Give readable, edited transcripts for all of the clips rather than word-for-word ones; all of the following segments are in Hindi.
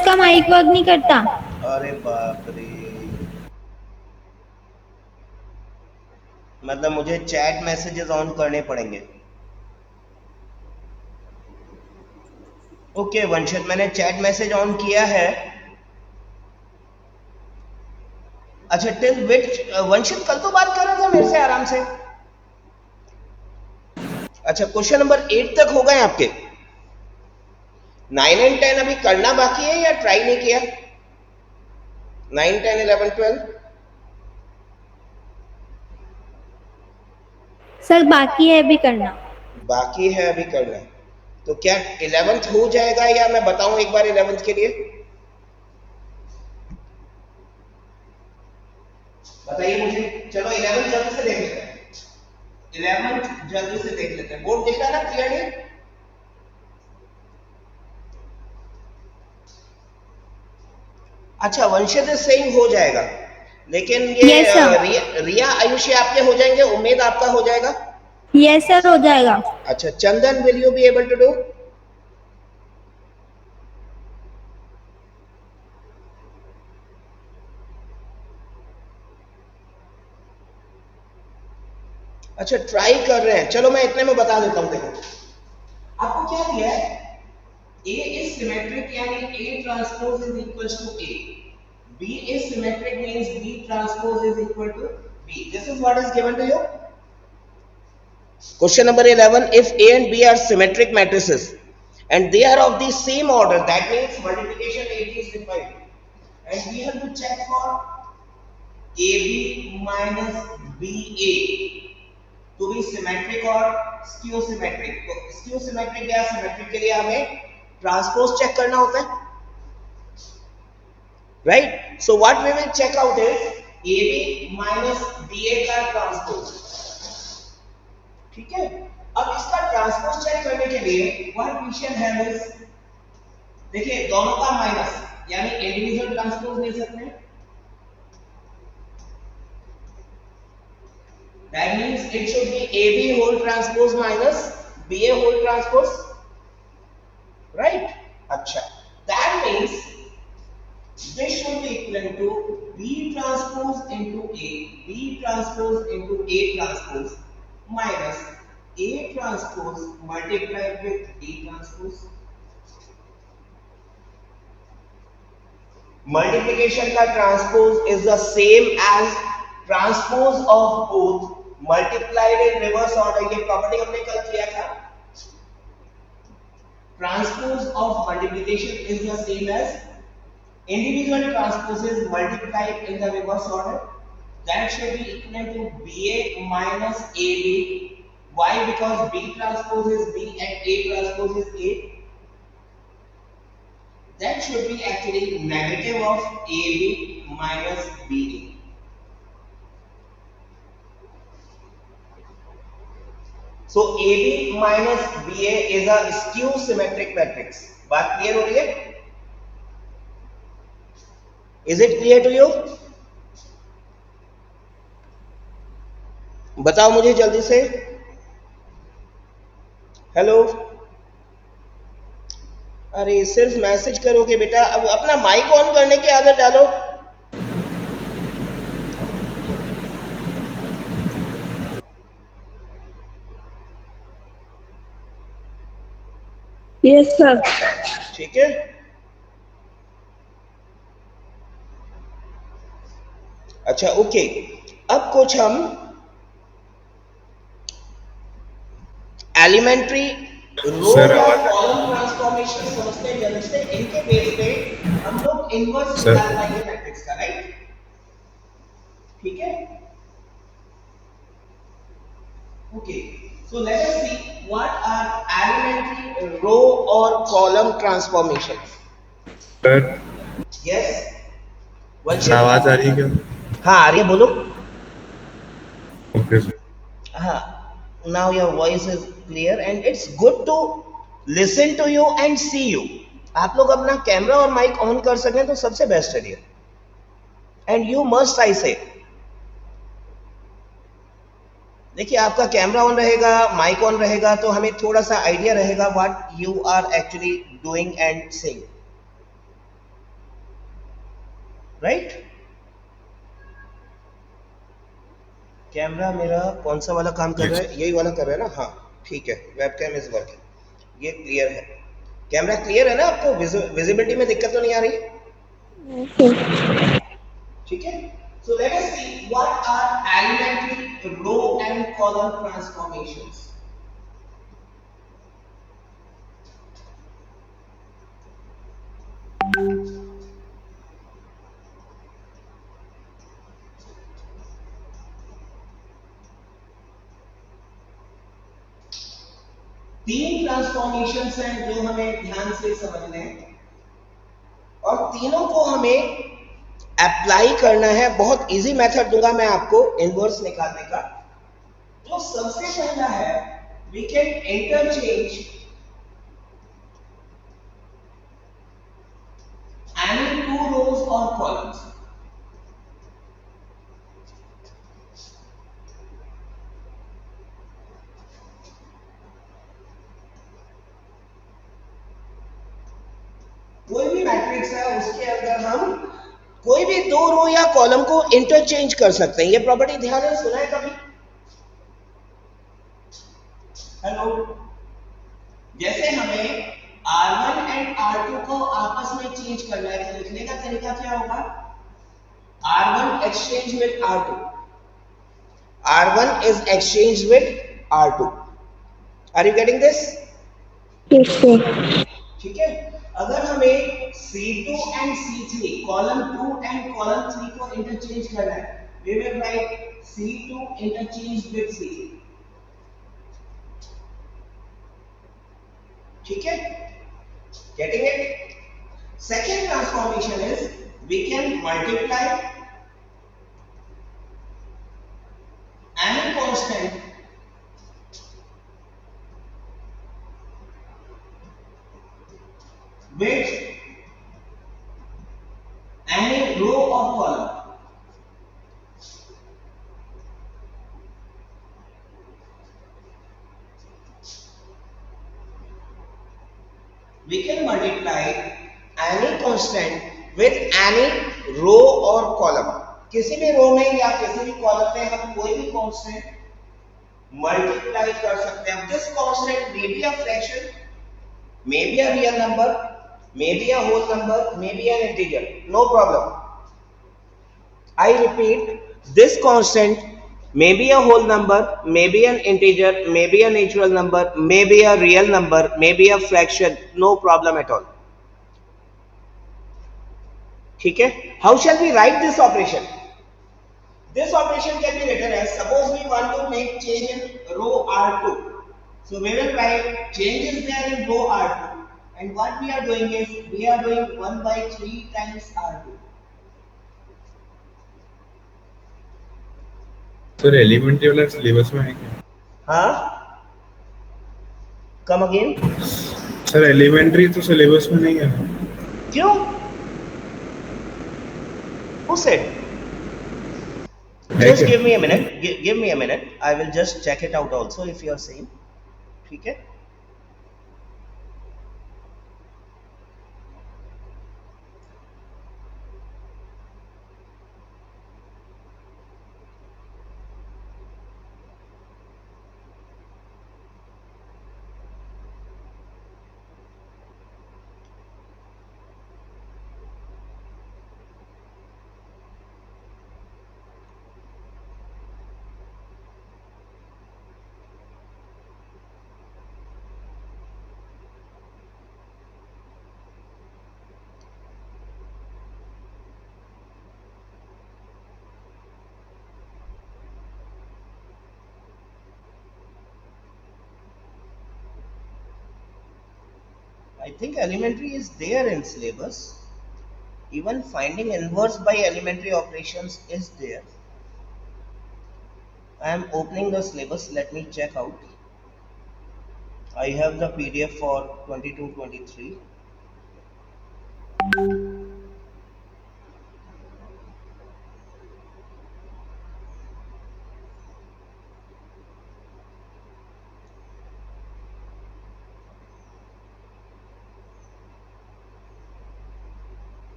इसका माइक वर्क नहीं करता। अरे बाप रे, मतलब मुझे चैट मैसेजेस ऑन करने पड़ेंगे। ओके वंशित, मैंने चैट मैसेज ऑन किया है। अच्छा टिल विच वंशित कल तो बात कर रहा था मेरे से आराम से। अच्छा क्वेश्चन नंबर 8 तक हो गए आपके। 9 एंड 10 अभी करना बाकी है या ट्राई नहीं किया? 9, 10, 11, 12 सर बाकी है अभी करना। बाकी है अभी करना। तो क्या 11th हो जाएगा या मैं बताऊं एक बार 11th के लिए? बताइए मुझे। चलो 11th जल्दी से देख लेते हैं। 11th जल्दी से देख लेते हैं। बोर्ड दिख रहा है ना क्लियरली? अच्छा वंशित सेम हो जाएगा, लेकिन ये यस सर। रिया आयुषी आपके हो जाएंगे, उम्मीद आपका हो जाएगा। यस सर हो जाएगा। अच्छा Chandan, will you be able to do? अच्छा ट्राई कर रहे हैं, चलो मैं इतने में बता देता हूं। देखो आपको क्या दिया है, A is symmetric यानी A transpose is equals to A. B is symmetric means B transpose is equal to B. This is what is given to you. Question number 11. If A and B are symmetric matrices and they are of the same order, that means multiplication 8 is required. And we have to check for AB minus BA to be symmetric or skew symmetric. तो skew symmetric या symmetric के लिए हमें ट्रांसपोज चेक करना होता है, right? So what we will check out is AB minus BA का ट्रांसपोज। ठीक है, अब इसका ट्रांसपोज चेक करने के लिए what we shall have is, देखिए दोनों का माइनस यानी इंडिविजुअल ट्रांसपोज ले सकते हैं। That means it should be AB whole transpose minus BA whole transpose, right? अच्छा, that means this should be equal to B transpose into A, B transpose into A transpose minus A transpose multiplied with B transpose. Multiplication का transpose is the same as transpose of both multiplied in reverse order. ये प्रॉपर्टी हमने कल किया था। Transpose of multiplication is the same as individual transposes multiplied in the reverse order. That should be equal to BA minus AB. Why? Because B transpose is B and A transpose is A. That should be actually negative of AB minus BA. So AB minus BA is a skew symmetric matrix. बात क्लियर हो रही है? Is it clear to you? बताओ मुझे जल्दी से। हेलो, अरे सिर्फ मैसेज करोगे बेटा, अब अपना माइक ऑन करने की आदत डालो। Yes sir. ठीक है, अच्छा ओके। अब कुछ हम एलिमेंट्री रो या कॉलम ट्रांसफॉर्मेशन समझते हैं जल्दी से। इनके बेस पे हम लोग इनवर्स निकाल पाएंगे मैट्रिक्स का, राइट? ठीक है, okay. So let us see what are elementary row or column transformations. Sir Yes. आवाज आ रही है क्या? हाँ आ रही है, बोलो। Okay sir. हाँ, now your voice is clear and it's good to listen to you and see you. आप लोग अपना कैमरा और माइक ऑन कर सकें तो सबसे बेस्ट है dear. And you must I say, देखिए आपका कैमरा ऑन रहेगा, माइक ऑन रहेगा, तो हमें थोड़ा सा आइडिया रहेगा what you are actually doing and saying. Right. Camera मेरा कौन सा वाला काम कर रहा Yes. है? यही वाला कर रहा है ना? हाँ ठीक है, वेबकैम इज वर्किंग, ये क्लियर है। कैमरा क्लियर है ना आपको? विजिबिलिटी में दिक्कत तो नहीं आ रही? ठीक है। So let us see what are elementary row and column transformations. तीन ट्रांसफॉर्मेशंस हैं जो हमें ध्यान से समझने हैं, और तीनों को हमें अप्लाई करना है। बहुत इजी मेथड दूंगा मैं आपको इनवर्स निकालने का। जो सबसे पहला है, we can interchange any two rows और कॉलम्स। कोई भी मैट्रिक्स है उसके अंदर हम कोई भी दो रो या कॉलम को इंटरचेंज कर सकते हैं। ये प्रॉपर्टी ध्यान से सुना है कभी? हेलो। जैसे हमें R1 एंड R2 को आपस में चेंज करना है तो लिखने का तरीका क्या होगा? R1 exchange with R2, R1 is exchanged with R2. Are you getting this? Yes, sir. ठीक है। अगर हमें C2 and C3 column 2 and column 3 को इंटरचेंज करना है, we will write C2 interchanged with C3. ठीक है, getting it? Second transformation is we can multiply any constant with any row or column. We can multiply any constant with any row or column. किसी भी रो में या किसी भी कॉलम में हम कोई भी कांस्टेंट मल्टीप्लाई कर सकते हैं। This constant may be a fraction, may be a real number, may be a whole number, may be an integer, no problem. I repeat, this constant may be a whole number, may be an integer, may be a natural number, may be a real number, may be a fraction, no problem at all. ठीक है? How shall we write this operation? This operation can be written as, suppose we want to make change in row R2. So we will write change is there in row R2, and what we are doing is we are doing 1 by 3 times R2. Sir elementary वाला सिलेबस में है क्या? हाँ? Come again? सर एलिमेंट्री तो सिलेबस में नहीं है। क्यों? Who said? है Just क्या? give me a minute. Give me a minute. I will just check it out also if you are saying. ठीक है? I think elementary is there in syllabus. Even finding inverse by elementary operations is there. I am opening the syllabus. Let me check out. I have the PDF for 22-23.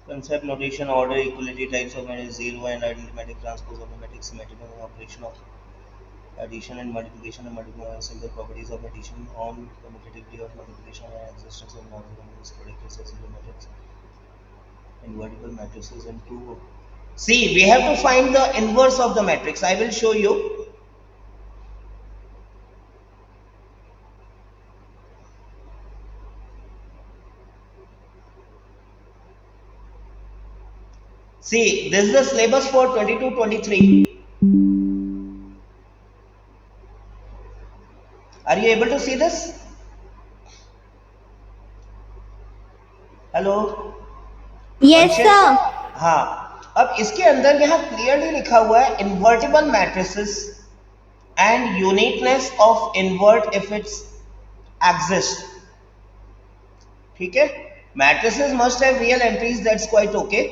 Concept notation order equality types of matrix zero and arithmetic transpose of the matrix symmetrical operation of addition and multiplication simple properties of addition on commutativity of multiplication and existence of non-zero predictors of zero matrix invertible matrices and prove. See, we have to find the inverse of the matrix. I will show you. See, this is the syllabus for 22-23. Are you able to see this? Hello Yes, sir. हाँ, अब इसके अंदर यहाँ क्लियरली लिखा हुआ है invertible matrices and uniqueness of invert if it's exist. ठीक है, matrices must have real entries, that's quite okay,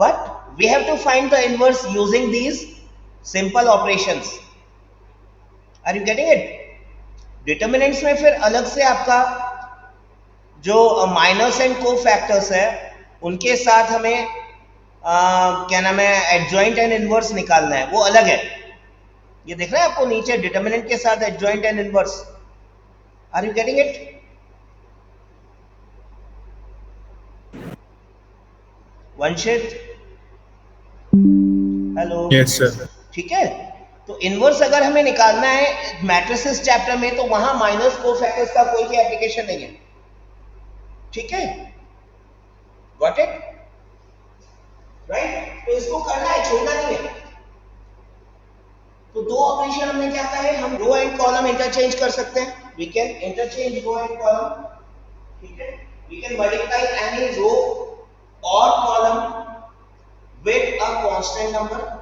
but we have to find the inverse using these simple operations. Are you getting it? Determinants में फिर अलग से आपका जो माइनस एंड को फैक्टर्स है उनके साथ हमें क्या नाम है एडजॉइंट एंड इनवर्स निकालना है, वो अलग है. ये देख रहे हैं आपको नीचे डिटर्मिनेंट के साथ adjoint and inverse. Are you getting it? Vanshit, hello. Yes sir. ठीक है, तो इनवर्स अगर हमें निकालना है मैट्रिसेस चैप्टर में तो वहां माइनस को फैक्टर्स का कोई भी एप्लीकेशन नहीं है. ठीक है, गॉट इट? राइट, तो इसको करना है, छोड़ना नहीं है. तो दो ऑपरेशन हमने क्या कहा है, हम रो एंड कॉलम इंटरचेंज कर सकते हैं. We can interchange row and column. ठीक है, we can multiply any row और column with a constant number.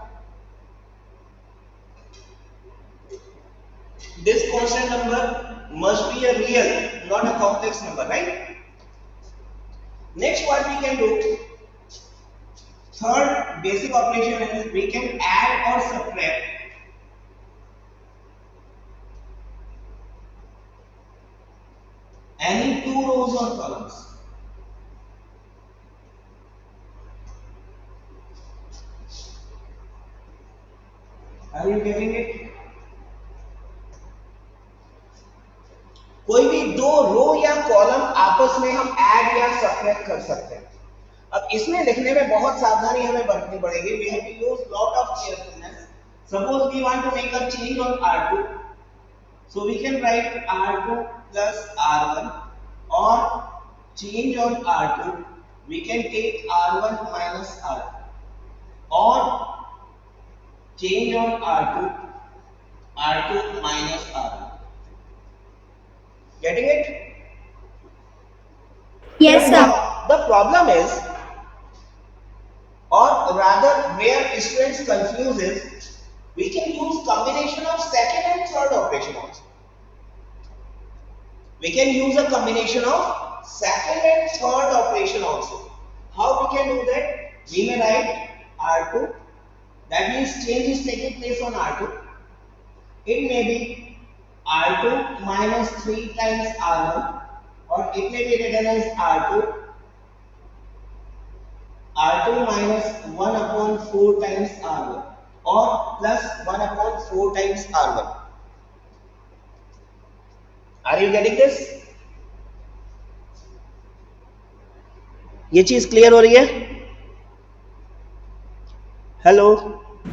This constant number must be a real, not a complex number, right? Next, what we can do, third basic operation is we can add or subtract any two rows or columns. Are you getting it? कोई भी दो रो या कॉलम आपस में हम ऐड या सबट्रैक्ट कर सकते हैं. अब इसमें लिखने में बहुत सावधानी हमें बरतनी पड़ेगी. We have to use lot of carefulness. Suppose we want to make a change on R2, so we can write R2 plus R1, or change on R2 we can take R1 minus R2, or change on R2 minus R1. Getting it? Yes, sir. The problem is, or rather where students confuse is, we can use combination of second and third operation also. We can use a combination of second and third operation also. How we can do that? We may write R2, that means change is taking place on R2. It may be R2 minus 3 times R1, or it may be written as R2 minus 1 upon 4 times R1, or plus 1 upon 4 times R1. Are you getting this? ये चीज क्लियर हो रही है? हेलो.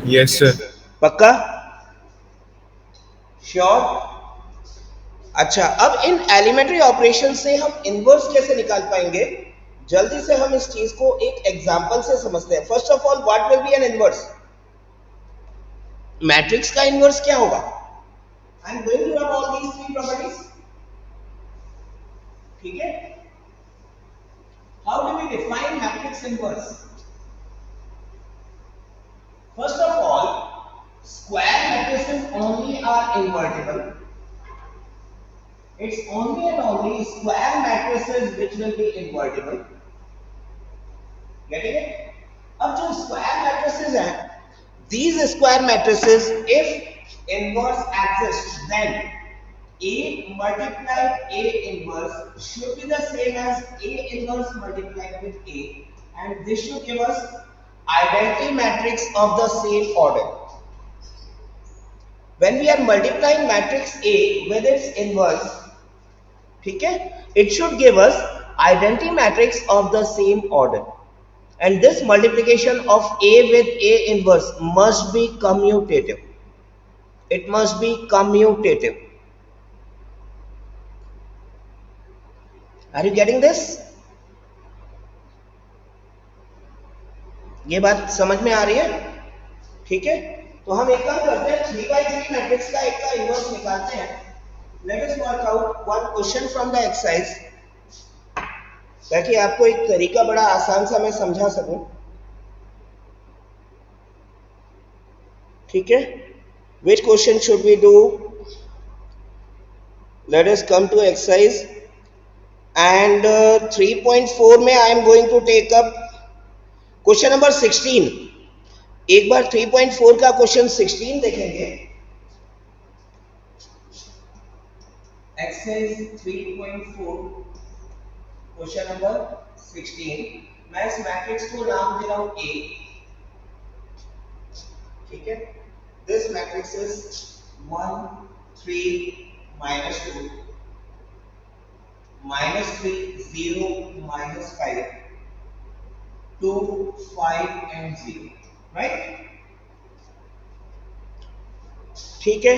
Yes sir. पक्का? श्योर? अच्छा, अब इन एलिमेंट्री ऑपरेशन से हम इनवर्स कैसे निकाल पाएंगे? जल्दी से हम इस चीज को एक एग्जांपल से समझते हैं. First of all, what will be an inverse? Matrix का इनवर्स क्या होगा? I am going to rub all these three properties. ठीक है, how do we define matrix inverse? First of all, square matrices only are invertible. It's only and only square matrices which will be invertible. Getting it? अब जो square matrices हैं, these square matrices, if inverse exists, then A multiplied A inverse should be the same as A inverse multiplied with A, and this should give us identity matrix of the same order. When we are multiplying matrix A with its inverse, ठीक है, it should give us identity matrix of the same order, and this multiplication of A with A inverse must be commutative. It must be commutative. Are you getting this? ये बात समझ में आ रही है? ठीक है, तो हम एक काम करते हैं, 3x3 मैट्रिक्स का एक का इनवर्स निकालते हैं. Let us work out one question from the exercise, ताकि आपको एक तरीका बड़ा आसान सा मैं समझा सकूं. ठीक है, which question should we do? Let us come to exercise, and 3.4 में I am going to take up question number 16. एक बार 3.4 का क्वेश्चन 16 देखेंगे. Exercise 3.4 question number 16. मैं इस मैट्रिक्स को नाम दे रहा हूं A. ठीक है, this matrix is 1 3 -2 -3 0 -5 2 5 and 0, right? ठीक है,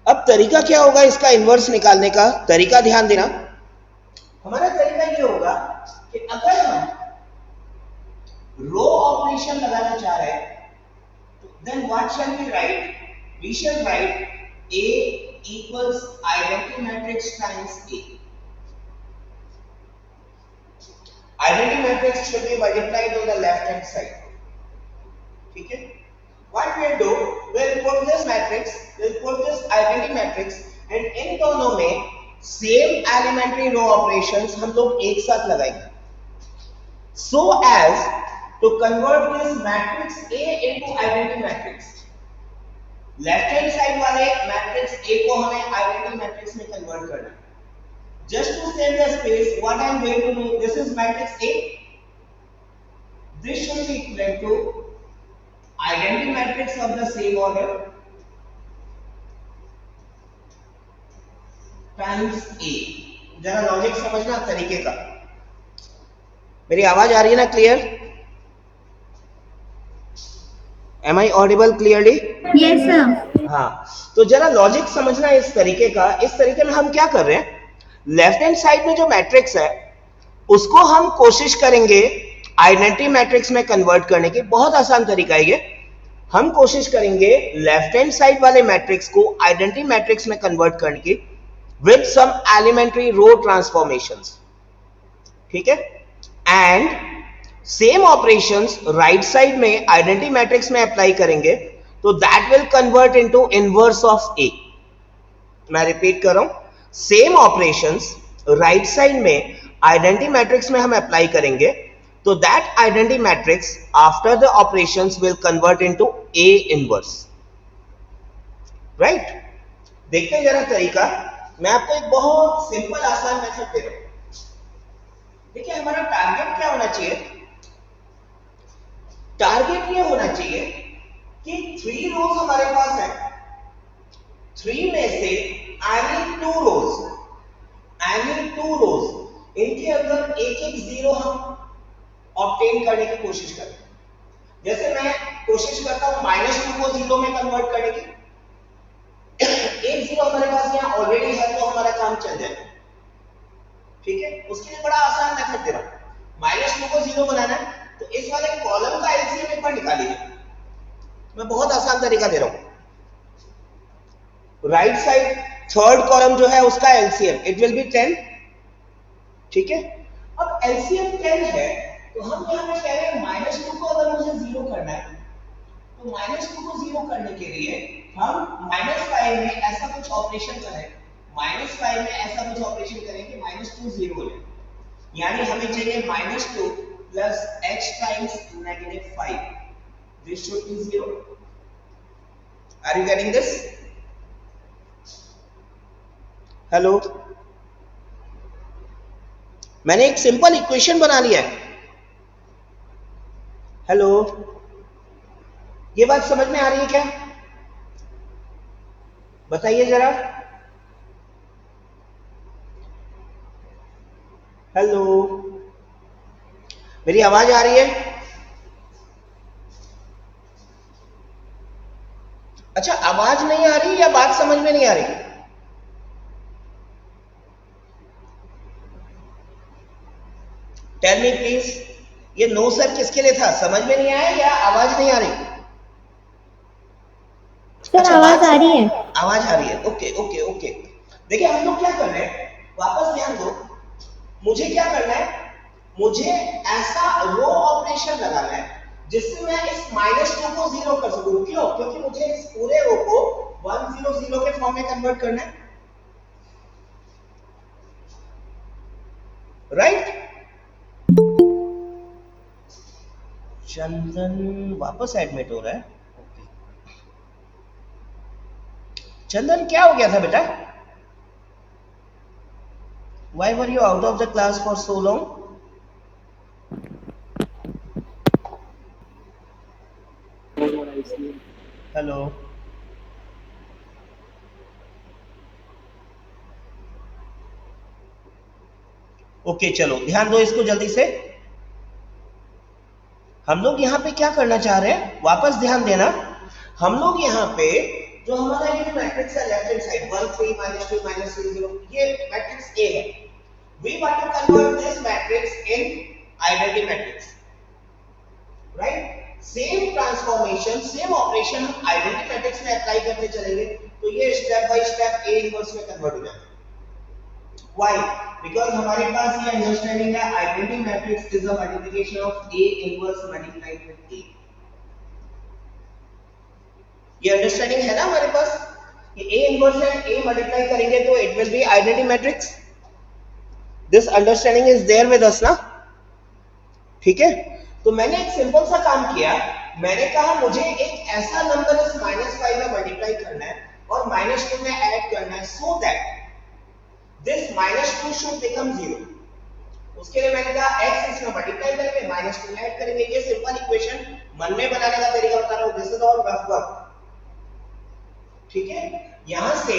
अब तरीका क्या होगा इसका इनवर्स निकालने का? तरीका ध्यान देना. हमारा तरीका ये होगा कि अगर हम रो ऑपरेशन लगाना चाह रहे हैं, तो then what shall we write? We shall write A equals identity matrix times A. Identity matrix should be multiplied on the left hand side. ठीक है, what we'll do, we'll put this matrix, we'll put this identity matrix, and इन दोनों में same elementary row operations हम लोग एक साथ लगाएंगे, so as to convert this matrix A into identity matrix. Left hand side वाले मैट्रिक्स A को हमें identity matrix में कन्वर्ट करना है. Just to save the space, what I am going to do, this is matrix A. This should be equal to identity matrix of the same order times A. जरा लॉजिक समझना तरीके का. मेरी आवाज आ रही है ना clear? Am I audible clearly? Yes, sir. हाँ, तो जरा लॉजिक समझना इस तरीके का. इस तरीके में हम क्या कर रहे हैं, लेफ्ट हैंड साइड में जो मैट्रिक्स है उसको हम कोशिश करेंगे आइडेंटिटी मैट्रिक्स में कन्वर्ट करने की. बहुत आसान तरीका है ये. हम कोशिश करेंगे लेफ्ट हैंड साइड वाले मैट्रिक्स को आइडेंटिटी मैट्रिक्स में कन्वर्ट करने की with some elementary row transformations. ठीक है, and same operations right side में आइडेंटिटी मैट्रिक्स में अप्लाई करेंगे, तो that will convert into inverse of A. मैं रिपीट कर रहा हूं, सेम ऑपरेशंस राइट साइड में आइडेंटिटी मैट्रिक्स में हम अप्लाई करेंगे, तो that identity matrix after the operations will convert into A inverse. Right, देखते हैं जरा तरीका. मैं आपको एक बहुत सिंपल आसान मेथड दे रहा हूं. देखिए, हमारा टारगेट क्या होना चाहिए? टारगेट ये होना चाहिए कि 3 रोज हमारे पास है, 3 में से एनी 2 रोज इनके अंदर एक एक जीरो हम ऑब्टेन करने की कोशिश करें. जैसे मैं कोशिश करता हूं -2 को 0 में कन्वर्ट करने की. एक जीरो हमारे पास यहाँ ऑलरेडी है, तो हमारा काम चल जाएगा. ठीक है, उसके लिए बड़ा आसान मेथड दे रहा हूं. -2 को 0 बनाना है, तो इस वाले कॉलम का एलसीएम एक बार निकालिए. मैं बहुत आसान तरीका दे रहा हूं. राइट साइड थर्ड कॉलम जो है उसका एलसीएम इट विल बी 10. ठीक है, अब एलसीएम 10 है, तो हम यहां पे कह रहे हैं -2 को अगर मुझे 0 करना है, तो -2 को 0 करने के लिए हम -5 में ऐसा कुछ ऑपरेशन करें. -5 में ऐसा कुछ ऑपरेशन करें कि -2 0 हो जाए. यानी हमें चाहिए -2 plus h times -5. This should be 0. Are you getting this? Hello, मैंने एक सिंपल इक्वेशन बना लिया है. हेलो, ये बात समझ में आ रही है क्या? बताइए जरा। हेलो, मेरी आवाज आ रही है? अच्छा, आवाज नहीं आ रही या बात समझ में नहीं आ रही? Tell me please. ये नो सर किसके लिए था? समझ में नहीं आया या आवाज नहीं आ रही? सर अच्छा, आवाज आ रही है। आवाज आ रही है। Okay okay okay. देखिए हम लोग क्या कर रहे हैं, वापस ध्यान दो। मुझे क्या करना है, मुझे ऐसा रो ऑपरेशन लगाना है जिससे मैं इस -2 को 0 कर सकूं। क्यों? क्योंकि मुझे इस पूरे रो को 100 के फॉर्म में कन्वर्ट करना है, राइट? चंदन वापस एडमिट हो रहा है। ओके। चंदन क्या हो गया था बेटा? Why were you out of the class for so long? Hello, okay चलो ध्यान दो इसको जल्दी से। हम लोग यहाँ पे क्या करना चाह रहे हैं, वापस ध्यान देना। हम लोग यहाँ पे जो हमारा ये मैट्रिक्स है लेफ्ट हैंड साइड 1 3 -2 -3 0, ये मैट्रिक्स A है। We want to convert this matrix in identity matrix, right? Same transformation, same operation हम आइडेंटिटी मैट्रिक्स में अप्लाई करते चलेंगे, तो ये step by step A inverse में कन्वर्ट हो जाएगा। Why? Because हमारे पास ये अंडरस्टैंडिंग है, identity matrix is a multiplication of A inverse multiplied with A। ये अंडरस्टैंडिंग है ना हमारे पास कि A inverse and A multiply करेंगे तो it will be identity matrix. This understanding is there with us ना? ठीक है, तो मैंने एक सिंपल सा काम किया। मैंने कहा मुझे एक ऐसा नंबर इस -5 में मल्टीप्लाई करना है और -2 में ऐड करना है so that this -2 should become 0। उसके लिए मैंने कहा x इसमें मल्टीप्लाई करेंगे, -2 में ऐड करेंगे। ये सिंपल इक्वेशन मन में बनाने का तरीका बता रहा हूं, this is all rough work. ठीक है, यहां से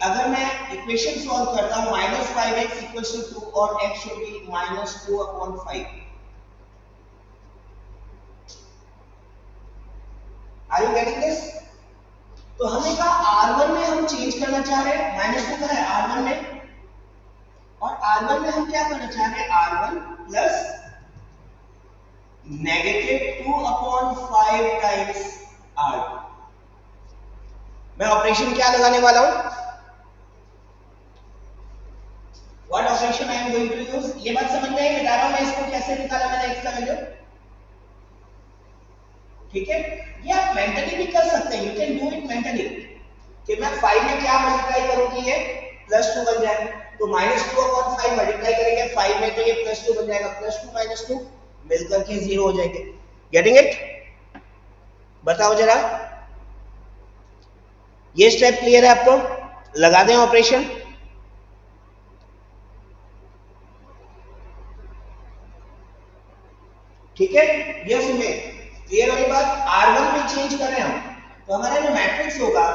अगर मैं इक्वेशन सॉल्व करता हूं -5x 2 और x should be -2/5। Are you getting this? तो हमने कहा R1 में हम चेंज करना चाह रहे हैं, -2 का है R1 में, और R1 में हम क्या करना चाह रहे हैं, R1 प्लस -2/5 टाइम्स R2। मैं ऑपरेशन क्या लगाने वाला हूं, what operation I am going to use. ये बात समझ में आई? बता रहा हूं मैं इसको कैसे निकाला मैंने x का वैल्यू। ठीक है, ये आप मेंटली भी कर सकते हैं, you can do it mentally कि मैं 5 में क्या मल्टीप्लाई करूंगी, ये +2 बन जाए, तो -2/5 मल्टीप्लाई करेंगे 5 में तो ये +2 बन जाएगा, +2 -2 मिलकर के 0 हो जाएंगे। Getting it? बताओ जरा, ये स्टेप क्लियर है आपको? लगा दें ऑपरेशन। ठीक है, यस में क्लियर होने बात। R1 में चेंज कर रहे हैं हम, तो हमारा जो मैट्रिक्स होगा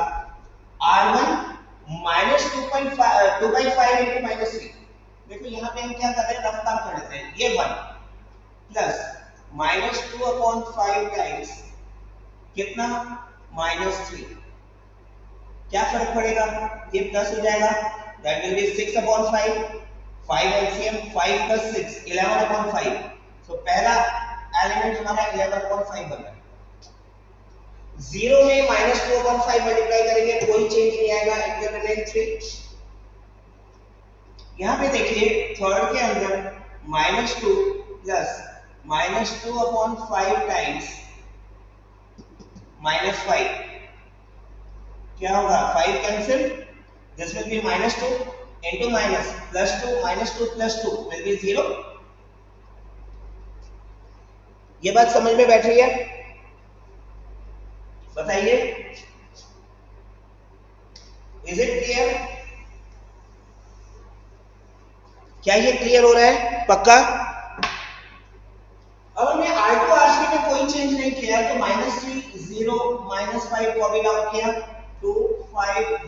R1 -2/5 into -3। देखो यहाँ पे हम क्या कर रहे हैं, रफ काम कर लेते हैं। ये 1 प्लस -2/5 टाइम्स कितना, -3। क्या फर्क पड़ेगा, ये प्लस हो जाएगा, दैट विल बी 6/5। 5 एलसीएम 5 + 6 11/5। तो पहला एलिमेंट हमारा 11/5 बन रहा है। 0 में -2/5 मल्टीप्लाई करेंगे कोई चेंज नहीं आएगा, इट विल रिमेन 3। यहां पे देखिए थर्ड के अंदर -2 प्लस -2/5 टाइम्स -5 क्या होगा, 5 cancel, this will B -2 into +2 -2 + 2 will be 0। ये बात समझ में बैठ रही है? बताइए, इज इट क्लियर? क्या ये क्लियर हो रहा है? पक्का? अब हमने R2 R3 में कोई चेंज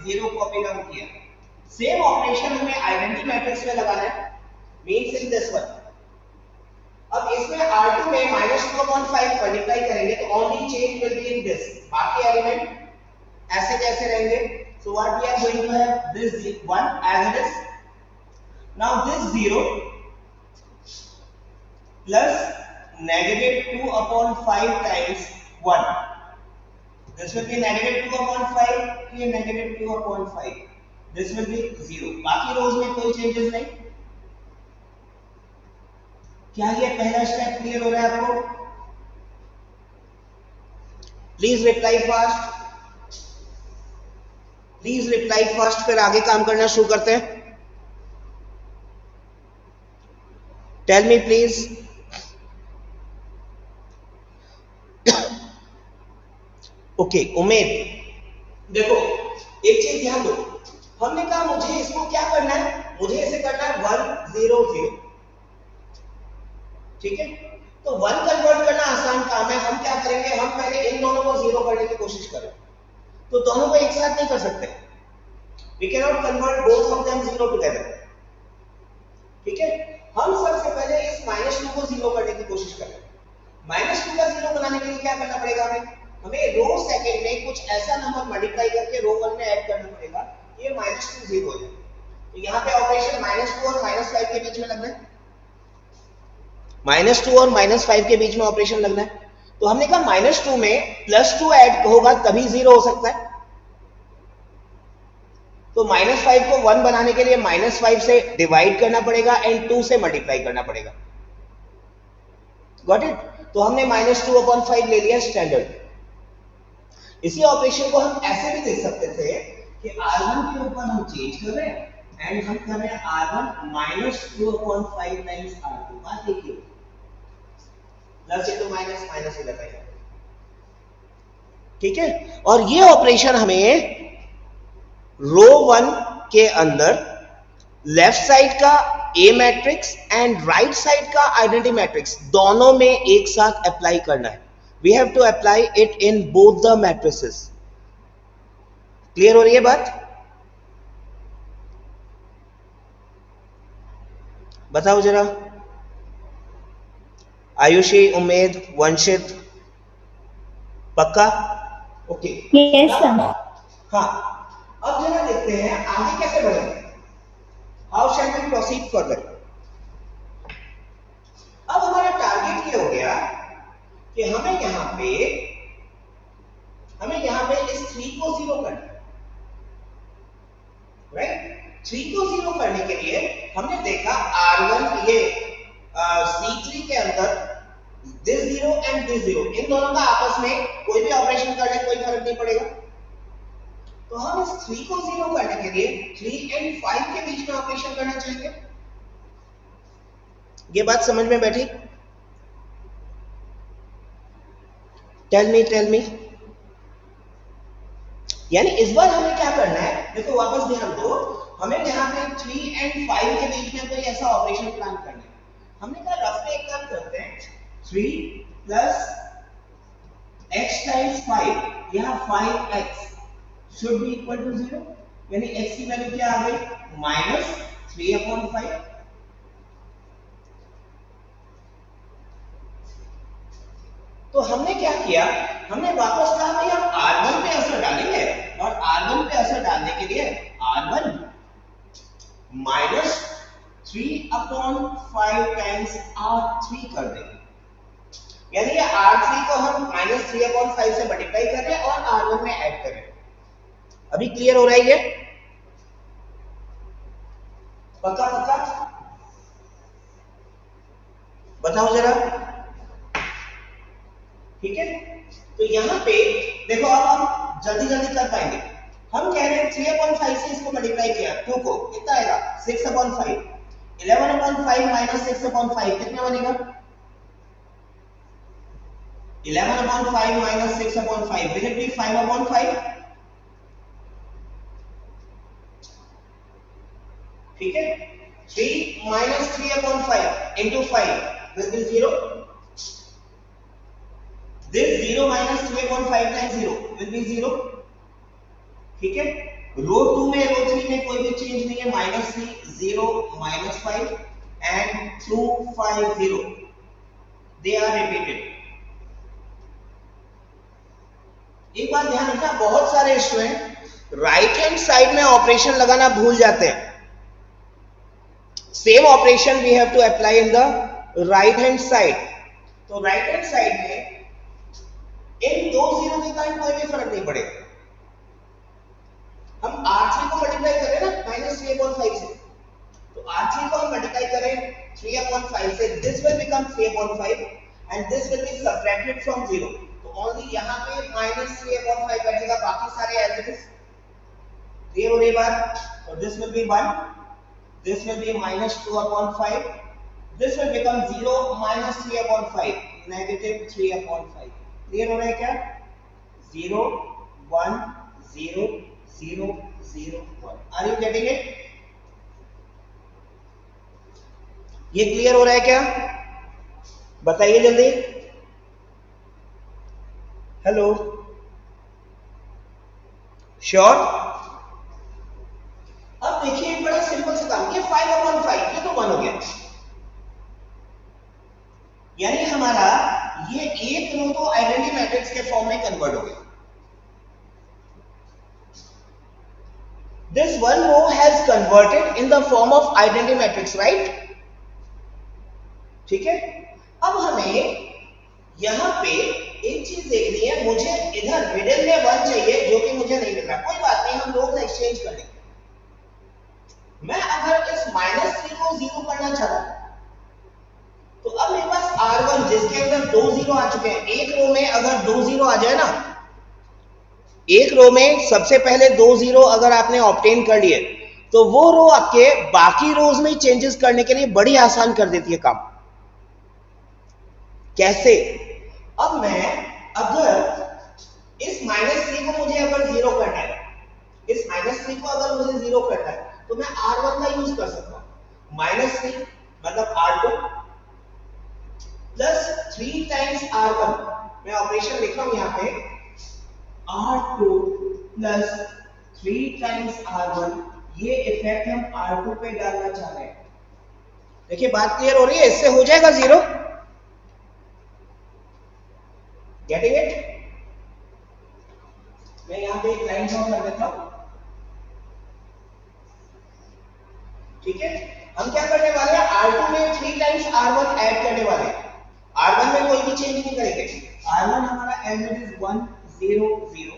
जीरो कॉपी डाउन किया। सेम ऑपरेशन हमें आइडेंटिटी मैट्रिक्स में लगाना है, मींस इन दिस वन। अब इसमें R2 में -2/5 मल्टीप्लाई करेंगे तो only change will be in this, बाकी एलिमेंट ऐसे कैसे रहेंगे। So what we are going to have this 1 as it is. Now this 0 plus -2/5 times 1, this will be -2/5, ये -2/5, this will be 0। बाकी रोज में कोई चेंजेस नहीं। क्या ये पहला स्टेप क्लियर हो रहा है आपको? Please reply fast, please reply fast, फिर आगे काम करना शुरू करते हैं। Tell me please. Okay Umed, देखो एक चीज ध्यान दो, हमने कहा मुझे इसको क्या करना है, मुझे इसे करना है 1 0 0, ठीक है। तो 1 कन्वर्ट करना आसान काम है। हम क्या करेंगे, हम पहले इन दोनों को 0 करने की कोशिश करें। तो दोनों को एक साथ नहीं कर सकते, we can not convert both of them 0 together, ठीक है। हम सबसे पहले इस -2 को 0 करने की कोशिश करें। -2 का 0 बनाने के लिए क्या करना पड़ेगा हमें रो सेकंड में कुछ ऐसा नंबर मल्टीप्लाई करके रो 1 में ऐड करना पड़ेगा, ये -2 0 हो जाए। तो यहाँ पे ऑपरेशन -2 और -5 के बीच में लगना है, -2 और -5 के बीच में ऑपरेशन लगना है। तो हमने कहा -2 में +2 ऐड होगा तभी 0 हो सकता है। तो -5 को 1 बनाने के लिए -5 से डिवाइड करना पड़ेगा एंड 2 से मल्टीप्लाई करना पड़ेगा। Got it? तो हमने -2/5 ले लिया स्टैंडर्ड। इसी ऑपरेशन को हम ऐसे भी देख सकते थे कि R1 के ऊपर हम चेंज कर रहे हैं एंड हम कर रहे हैं R1 -2/5 टाइम्स R2। बात देखिए, प्लस इनटू माइनस, माइनस ही लगाइए, ठीक है। और ये ऑपरेशन हमें रो 1 के अंदर लेफ्ट साइड का ए मैट्रिक्स एंड राइट साइड का आइडेंटिटी मैट्रिक्स दोनों में एक साथ अप्लाई करना है। We have to apply it in both the matrices. Clear हो रही है बात? बताओ जरा। आयुषी, उम्मेद, वंशित, पक्का? ओके। Yes, sir. हाँ, अब जरा देखते हैं आगे कैसे बढ़ेंगे। How shall we proceed further? अब हमारा टारगेट ये हो गया कि हमें यहां पे इस 3 को 0 करना है, राइट। 3 को 0 करने के लिए हमने देखा R1 ये C3 के अंदर this 0 and this 0 इन दोनों का आपस में कोई भी ऑपरेशन कर ले कोई फर्क नहीं पड़ेगा। तो हम इस 3 को 0 करने के लिए 3 and 5 के बीच में ऑपरेशन करना चाहेंगे। ये बात समझ में बैठी? Tell me. यानी इस बार हमें क्या करना है, देखो वापस ध्यान दो, हमें यहाँ पे 3 and 5 के बीच में कोई ऐसा ऑपरेशन प्लान करना है। हमने कहा रफली एक काम करते हैं, 3 प्लस x टाइम्स 5, यहाँ 5x should be equal to 0, यानी x की वैल्यू क्या आ गई -3/5। तो हमने क्या किया, हमने वापस कहा भाई हम R1 पे असर डालेंगे और R1 पे असर डालने के लिए R1 -3/5 टाइम्स R3 कर देंगे। यानी ये R3 को हम -3/5 से मल्टीप्लाई कर रहे हैं और R1 में ऐड कर रहे हैं। अभी क्लियर हो रहा है ये? पक्का? बताओ जरा, ठीक है। तो यहां पे देखो, अब हम जल्दी कर पाएंगे। हम कह रहे हैं 3/5 से इसको मल्टीप्लाई किया 2 को, कितना आएगा 6/5। 11/5 माइनस 6/5 कितना बनेगा? 11/5 माइनस 6/5 विल इट बी 5/5? ठीक है। 3 minus 3/5 into 5 will be 0. This 0 minus 3/5 times 0 will be 0. ठीक है। रो 2 में रो 3 में कोई भी चेंज नहीं है, -3 0 -5 एंड 2 5 0 दे आर रिपीटेड। एक बात ध्यान रखना, बहुत सारे स्टूडेंट राइट हैंड साइड में ऑपरेशन लगाना भूल जाते हैं। Same operation we have to apply in the right hand side. तो राइट हैंड साइड में इन दो जीरो के कारण कोई भी फर्क नहीं पड़ेगा। हम R3 को मल्टीप्लाई करें ना -3/5 से, तो R3 को हम मल्टीप्लाई करें 3/5 से, this will become 3/5 and this will B subtracted from 0। तो ओनली यहां पे -3/5 बैठेगा, बाकी सारे एज इट इज। क्लियर हो रही बात? तो this will B 1, this will be -2/5, this will become 0 -3/5, -3/5। Clear हो रहा है क्या? 0 1 0 0 0 1। Are you getting it? ये क्लियर हो रहा है क्या? बताइए जल्दी। Hello, sure? अब देखिए एक बड़ा सिंपल सा काम, ये 5/5 ये तो 1 हो गया, यानी हमारा ये एक रो तो आइडेंटिटी मैट्रिक्स के फॉर्म में कन्वर्ट हो गया। This one row has converted in the form of identity matrix, right? ठीक है, अब हमें यहां पे एक चीज देखनी है, मुझे इधर मिडिल में 1 चाहिए जो कि मुझे नहीं मिल रहा। कोई बात नहीं, हम लोग एक्सचेंज कर लेंगे। मैं अगर इस -3 को 0 करना चाहता तो अब मेरे पास R1 जिसके अंदर 2 0 आ चुके हैं, एक रो में अगर 2 0 आ जाए ना, एक रो में सबसे पहले 2 0 अगर आपने ऑब्टेन कर लिए तो वो रो आपके बाकी रोज में चेंजेस करने के लिए बड़ी आसान कर देती है काम। कैसे? अब मैं अगर इस -3 को मुझे अगर 0 करना है, इस -3 को अगर मुझे 0 करना है तो मैं R1 का यूज कर सकता हूं। -3 मतलब R2 प्लस 3 टाइम्स R1, मैं ऑपरेशन लिख रहा हूं यहां पे, R2 प्लस 3 टाइम्स R1, ये इफेक्ट हम R2 पे डालना चाह रहे हैं। देखिए बात क्लियर हो रही है? इससे हो जाएगा 0। Getting it? मैं यहां पे एक लाइन ड्रॉ कर देता हूं, ठीक है? हम क्या करने वाले हैं, R2 में 3 टाइम्स R1 ऐड करने वाले हैं। R1 में कोई भी चेंज नहीं करेंगे, R1 हमारा एज इट इज 1 0 0।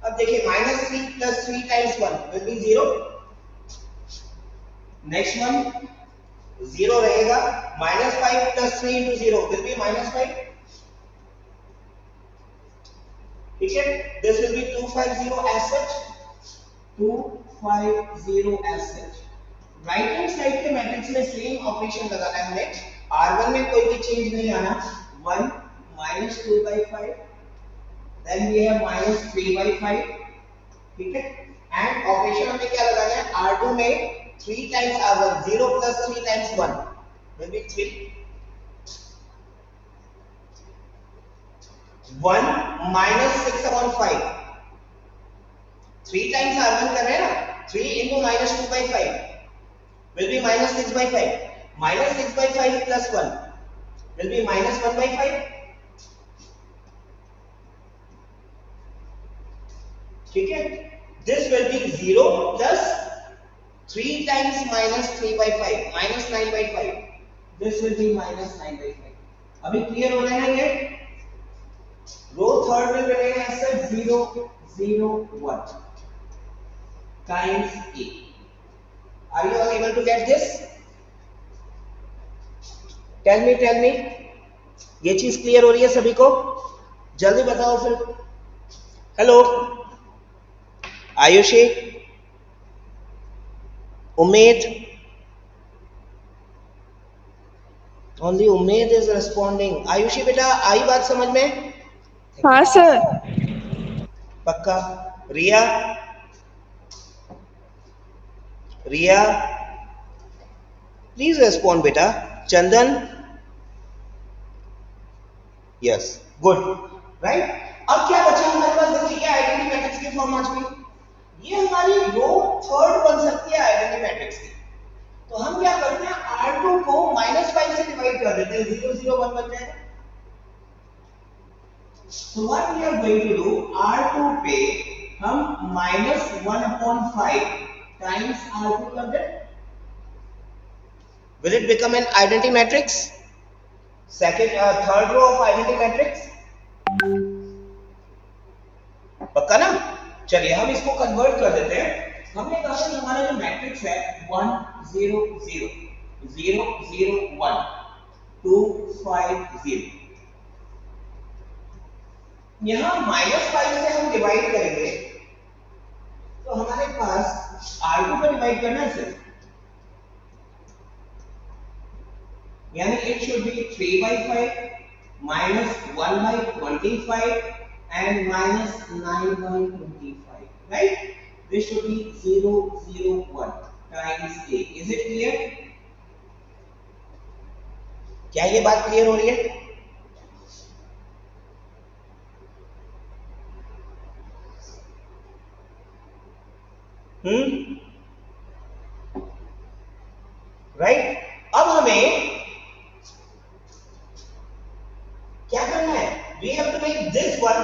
अब देखिए -3 plus 3 times 1 will be 0, next one 0 रहेगा, -5 प्लस 3 into 0 विल बी -5, ठीक है? This will B 250 as such, 250 as such। Right hand side के मैट्रिक्स में सेम ऑपरेशन लगाना है हमें। R1 में कोई भी चेंज नहीं आना, 1 -2/5, देन वी हैव -3/5, ठीक है? एंड ऑपरेशन हमें क्या लगाना है, R2 में 3 times R1, 0 plus 3 times 1 will be 3, 1 -6/5, 3 times R1 कर रहे हैं ना, 3 into -2/5 will be -6/5, -6/5 plus 1 will be -1/5, ठीक है? This will be 0 plus 3 times -3/5, -9/5, this will be -9/5। अभी क्लियर हो रहा है ये? रो थर्ड में बनेगा ऐसा 0 0 1 times A। Are you all able to get this? Tell me, ये चीज क्लियर हो रही है सभी को? जल्दी बताओ फिर। हेलो आयुषी, उम्मीद, ओनली उम्मीद इज रिस्पॉन्डिंग। आयुषी बेटा आई बात समझ में? हाँ सर। पक्का? रिया, रिया प्लीज रेस्पॉन्ड बेटा। चंदन, यस, गुड, राइट। अब क्या बचा हमारे पास? देखिए आइडेंटिटी मैट्रिक्स की फॉर्म आ चुकी। ये हमारी रो थर्ड बन सकती है आइडेंटिटी मैट्रिक्स की। तो हम क्या करते हैं, R2 को -5 से डिवाइड कर देते हैं, 0 0 1 बन जाएगा। So what we are going to do, R2 पे हम -1/5 times R2 कर दें। Will it become an identity matrix? Third row of identity matrix? पक्का ना? चलिए हम इसको कन्वर्ट कर देते हैं। हमने कहा कि हमारा जो मैट्रिक्स है 1 0 0 0 0 1 2 5 0, यहां -5 से हम डिवाइड करेंगे तो हमारे पास R2 को डिवाइड करना है सिर्फ, यानी it should be 3/5 -1/25 and -9/25, right? This should be 0 0 1 times a. Is it clear? क्या ये बात क्लियर हो रही है? राइट? अब हमें क्या करना है? We have to make this one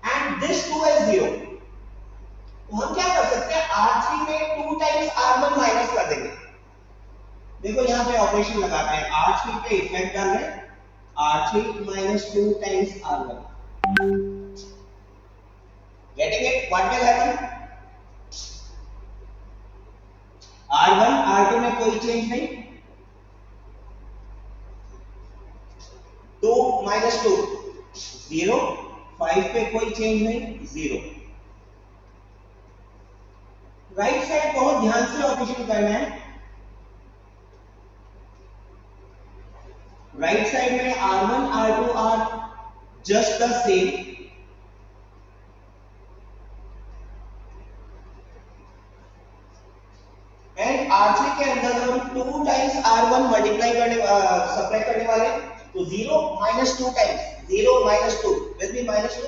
and this 2 as 0. तो हम क्या कर सकते हैं, R3 में 2 times R1 माइनस कर देंगे। देखो यहाँ पे ऑपरेशन लगाते हैं, R3 पे इफेक्ट डाल रहे हैं, R3 minus 2 times R1. Getting it? What will happen? R1 R2 में कोई चेंज नहीं, 2 minus 2 0, 5 पे कोई चेंज नहीं 0। राइट साइड बहुत ध्यान से ऑपरेशन करना है। राइट साइड में R1 R2 are just the same, and R3 के अंदर हम 2 टाइम्स R1 मल्टीप्लाई करने सब्ट्रैक्ट करने वाले हैं, तो 0 minus 2 times 0 minus 2 will be -2,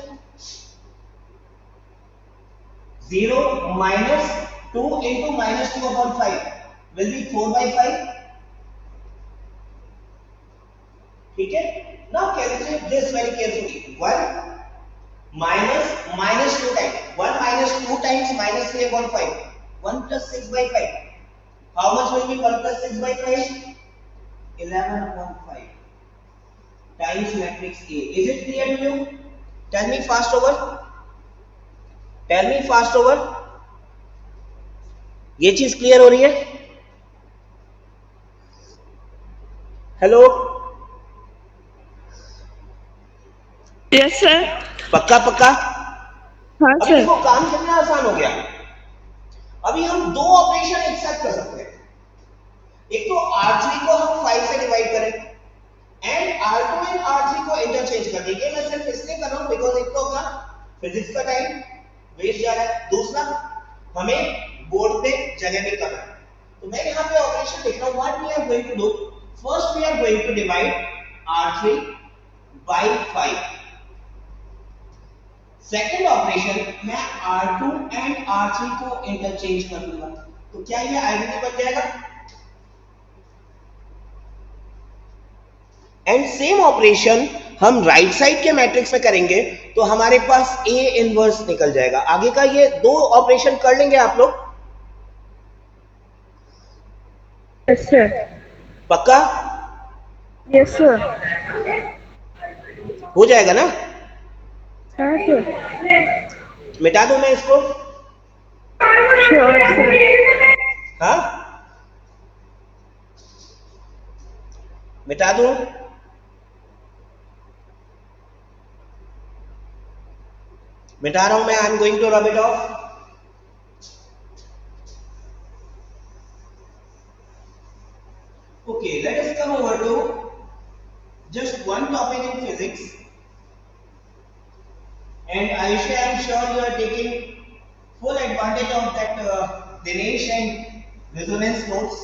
0 minus 2 into -2/5 will be 4/5, ठीक है? Now calculate this very carefully. 1 minus -2 times 1 minus 2 times -3/5, 1 plus 6/5. How much will be 1 plus 6/5? 11/5 times matrix A. Is it clear to you? Tell me fast over. Tell me fast over. ये चीज क्लियर हो रही है? हेलो? Yes sir. पक्का पक्का? हाँ अभी सर। देखो काम कितना आसान हो गया। अभी हम दो ऑपरेशन एक साथ कर सकते हैं। एक तो R3 को हम 5 से डिवाइड करें एंड R2 एंड R3 को इंटरचेंज कर देंगे। मैं सिर्फ इसलिए कर रहा हूं बिकॉज़ एक तो अपना फिजिक्स का टाइम वेस्ट जा रहा है, दूसरा हमें बोर्ड पे जगह भी करना है। तो मैं यहां पे ऑपरेशन लिख रहा हूं। What we are going to do, first we are going to divide R3 by 5। Second operation मैं R2 एंड R3 को इंटरचेंज कर दूंगा। तो क्या ये आइडेंटिटी बन जाएगा? एंड सेम ऑपरेशन हम राइट साइड के मैट्रिक्स में करेंगे तो हमारे पास A इनवर्स निकल जाएगा। आगे का ये दो ऑपरेशन कर लेंगे आप लोग? Yes sir. पक्का? Yes sir. हो जाएगा ना? हाँ सर। मिटा दूं मैं इसको? Sure sir. हाँ, मिटा दूं? मिटा रहा हूं मैं। I am going to rub it off. Okay, let us come over to just one topic in physics. And Ayushi, I am sure you are taking full advantage of that Dinesh and resonance notes.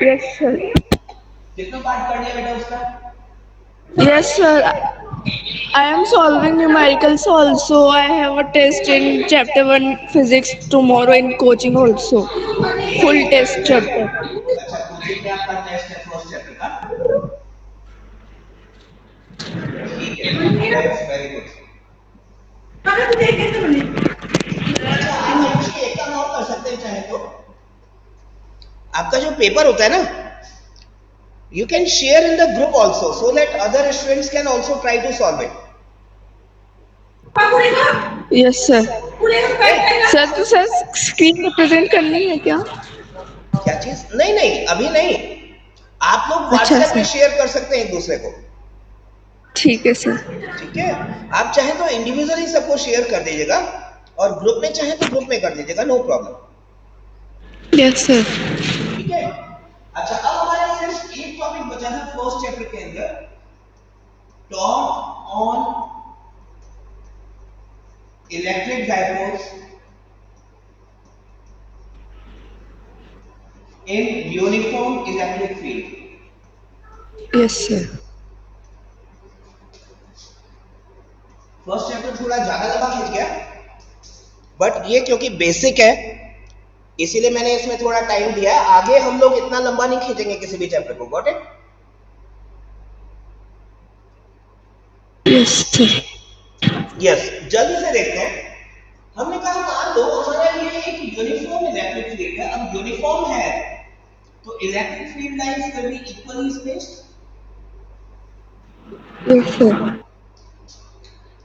Yes sir. कितना पार्ट कर लिया बेटा उसका? Yes sir. I am solving numericals also. I have a test in chapter 1 physics tomorrow in coaching also. Full test chapter. अच्छा, कोचिंग में आपका टेस्ट है फर्स्ट चैप्टर का? ठीक है, दैट्स वेरी गुड। अच्छा, आप एक्चुअली एक काम और कर सकते हैं चाहे तो, आपका जो पेपर होता है ना, you can share in the group also so that other students can also try to solve it. Yes sir. Sir तो सर स्क्रीन रिप्रेजेंट करनी है क्या? क्या चीज? नहीं नहीं, अभी नहीं। आप लोग अच्छा, व्हाट्सएप पे सर। शेयर कर सकते हैं एक दूसरे को। ठीक है सर। ठीक है, आप चाहे तो इंडिविजुअली सबको शेयर कर दीजिएगा और ग्रुप में चाहे तो ग्रुप में कर दीजिएगा, नो प्रॉब्लम। Yes sir. ठीक है। अच्छा, अब हमारे सिर्फ एक टॉपिक बचा था फर्स्ट चैप्टर के अंदर, top on electric dipoles in uniform electric field. Yes sir. First chapter थोड़ा ज्यादा लंबा खींच गया, बट ये क्योंकि बेसिक है इसीलिए मैंने इसमें थोड़ा टाइम दिया है। आगे हम लोग इतना लंबा नहीं खींचेंगे किसी भी चैप्टर को, got it? Yes sir. Yes, जल्दी से देखते हैं। हमने कहा मान लो हमारा ये एक यूनिफॉर्म इलेक्ट्रिक फील्ड है। अब यूनिफॉर्म है तो electric field lines will be equally spaced yes sir.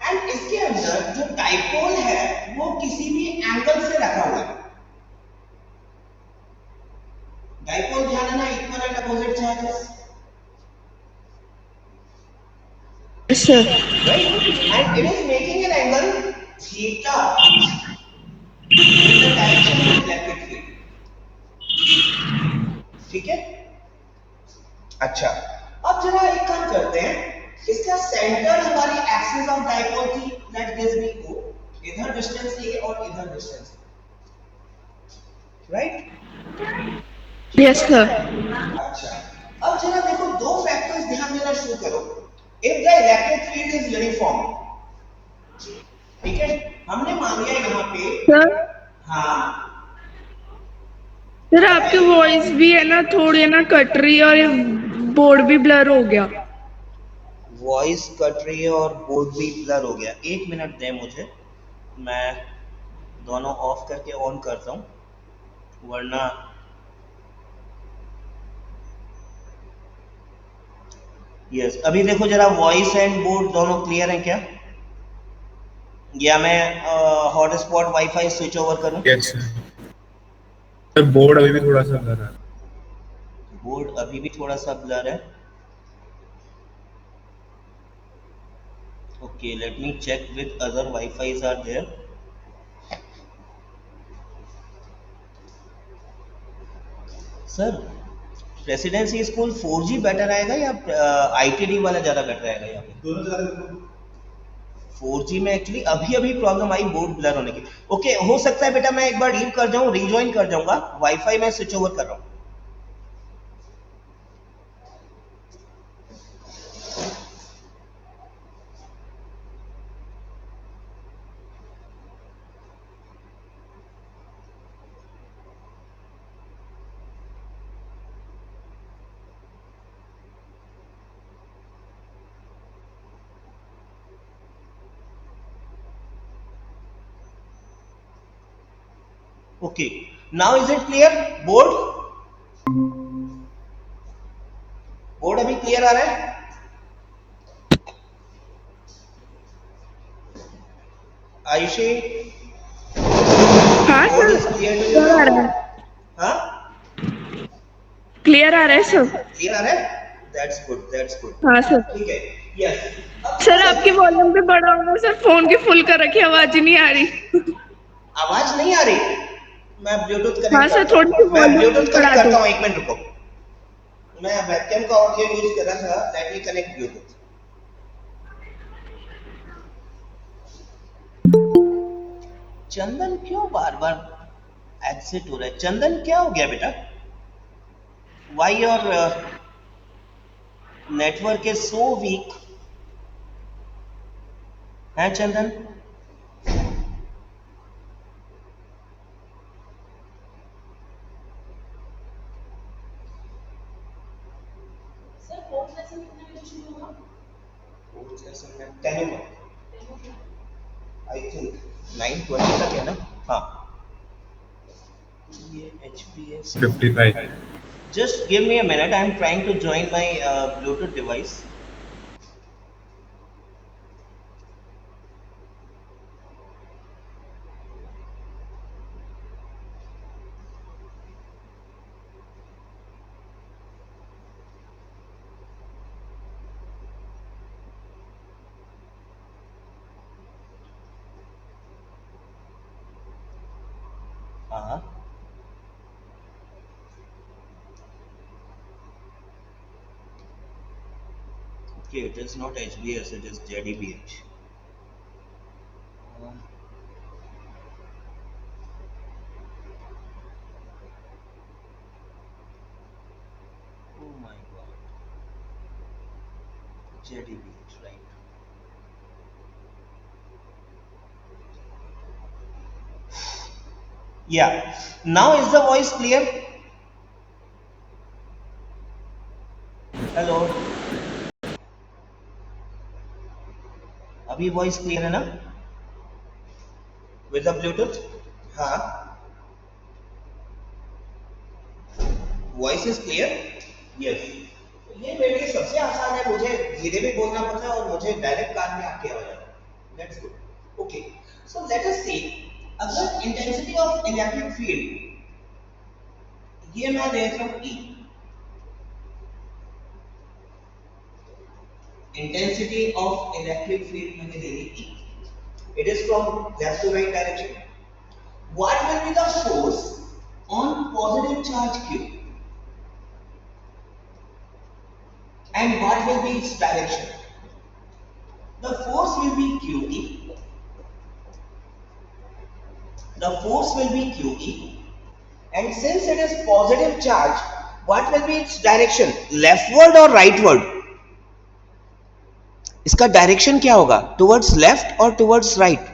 And इसके अंदर जो डाइपोल है वो किसी भी एंगल से रखा हुआ है। डाइपोल ध्यान देना, equal and opposite charges, yes sir. right? And it is making an angle theta in the direction of electric field. ठीक है? अच्छा, अब जरा एक काम करते हैं, इसका सेंटर हमारी एक्सिस ऑफ डाइपोल थी, लेट दिस बी O, इधर डिस्टेंस A और इधर डिस्टेंस, राइट? Yes sir. अच्छा, अब जरा देखो दो फैक्टर्स ध्यान देना शुरू करो। If the electric field is uniform, ठीक है, हमने मान लिया यहाँ पे, सर हाँ सर आपकी वॉइस भी है ना थोड़ी है ना कट रही है और ये बोर्ड भी ब्लर हो गया। वॉइस कट रही है और बोर्ड भी ब्लर हो गया। एक मिनट दें मुझे, मैं दोनों ऑफ करके ऑन करता हूँ, वरना यस अभी देखो जरा वॉइस एंड बोर्ड दोनों क्लियर हैं क्या? या मैं हॉटस्पॉट वाईफाई स्विच ओवर करूं? Yes sir. बोर्ड अभी भी थोड़ा सा ब्लर है। बोर्ड अभी भी थोड़ा सा ब्लर है। Okay, let me check with other wifis are there. Sir, Presidency school 4G better आएगा या ITD वाला ज़्यादा बेटर आएगा? यहाँ पे दोनों ज़्यादा। 4G में एक्चुअली अभी अभी प्रॉब्लम आई बोर्ड ब्लर होने की। ओके, हो सकता है बेटा मैं एक बार लीव कर जाऊँ, रिज्वाइन कर जाऊँगा, वाईफाई मैं स्विच ओवर कर रहा हूँ। Okay, now is it clear? Board अभी क्लियर आ रहा है? आयुषी, हाँ board sir is clear to clear आ रहा यू? है। हाँ, क्लियर आ रहा है सर। क्लियर आ रहा है? That's good, that's good. हाँ सर। ठीक है, यस। सर आपकी वॉल्यूम भी बड़ा होगा सर, फोन की फुल कर रखी आवाज ही नहीं आ रही। आवाज नहीं आ रही? मैं ब्लूटूथ कनेक्ट हाँ सर, करता हूँ। थोड़ी सी मैं volume ब्लूटूथ बढ़ा कनेक्ट करता दो। हूँ, एक मिनट रुको। मैं वेबकैम का ऑडियो यूज कर रहा था, लेट मी कनेक्ट ब्लूटूथ। चंदन क्यों बार बार एग्जिट हो रहा है? चंदन क्या हो गया बेटा? Why your network is so weak? है चंदन? फोर्थ लेसन में 10 आई थिंक 9:20 तक है ना? हाँ, ये HPS 55. Just give me a minute. I'm trying to join my Bluetooth device. हाँ, okay, it is not HBS, it is JDBH. Oh my god, JDBH, right? Yeah. Now is the voice clear? Hello. अभी वॉइस क्लियर है ना विद द ब्लूटूथ? हाँ, वॉइस इज क्लियर? यस। ये मेरे लिए सबसे आसान है, मुझे धीरे भी बोलना पड़ता है और मुझे डायरेक्ट कान में आपकी आवाज आता है। That's good. Okay, so let us see, अगर इंटेंसिटी ऑफ इलेक्ट्रिक फील्ड ये मैं देता हूं E, intensity of electric field मैंने दे दी E. It is from left to right direction. What will be the force on positive charge Q? And what will be its direction? The force will be QE. The force will be QE. And since it is positive charge, what will be its direction? Leftward or rightward? इसका डायरेक्शन क्या होगा? टुवर्ड्स लेफ्ट और टुवर्ड्स राइट?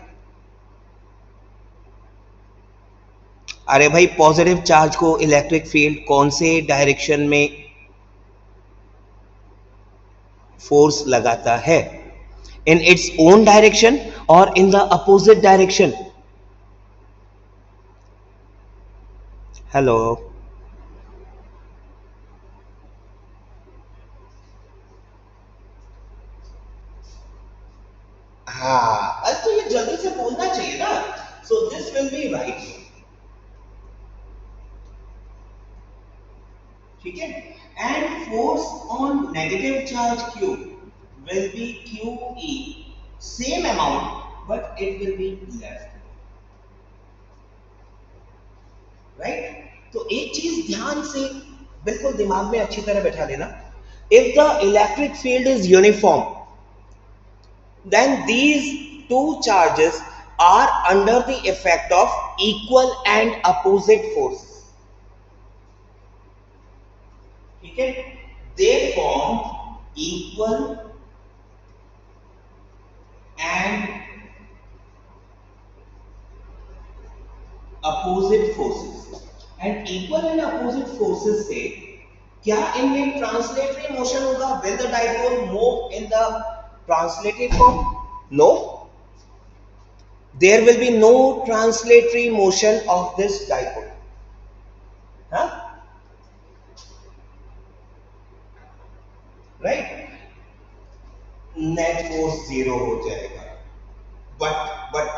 अरे भाई, पॉजिटिव चार्ज को इलेक्ट्रिक फील्ड कौन से डायरेक्शन में फोर्स लगाता है? इन इट्स ओन डायरेक्शन और in the opposite direction? Hello, हाँ, अरे तो ये जल्दी से बोलना चाहिए ना। सो दिस विल बी राइट, ठीक है। And force on negative charge Q will be QE, same amount but it will be left, right? तो एक चीज ध्यान से बिल्कुल दिमाग में अच्छी तरह बैठा लेना, if the electric field is uniform then these two charges are under the effect of equal and opposite force, ठीक है? they form equal and opposite forces, and equal and opposite forces से क्या इनमें ट्रांसलेटरी मोशन होगा? will the dipole move in the translated form? No, there will be no translatory motion of this dipole, huh? right? net force zero हो जाएगा, but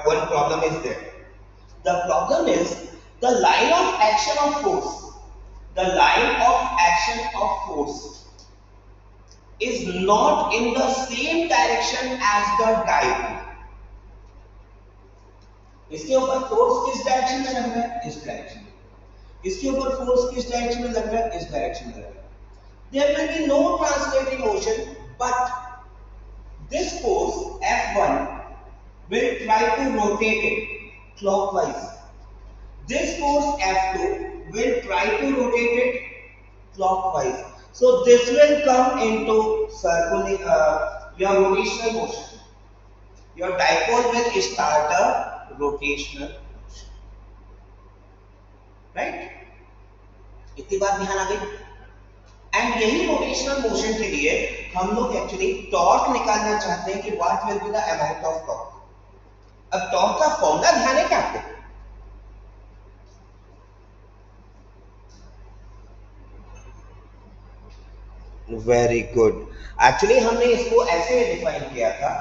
one problem is there. The problem is the line of action of force, the line of action of force is not in the same direction as the dipole. इसके ऊपर फोर्स किस डायरेक्शन में लग रहा है? इस डायरेक्शन में। इसके ऊपर फोर्स किस डायरेक्शन में लग रहा है? इस डायरेक्शन में लग रहा है। There will be no translating motion, but this force F1 will try to rotate it clockwise. This force F2 will try to rotate it clockwise. So this will come into circular your rotational motion. your dipole will start a rotational motion, right? इतनी बात ध्यान आ गई। एंड यही रोटेशनल मोशन के लिए हम लोग एक्चुअली टॉर्क निकालना चाहते हैं कि what will be the amount of torque. अब टॉर्क का फॉर्मूला ध्यान है क्या आपको? Very good. एक्चुअली हमने इसको ऐसे डिफाइन किया था,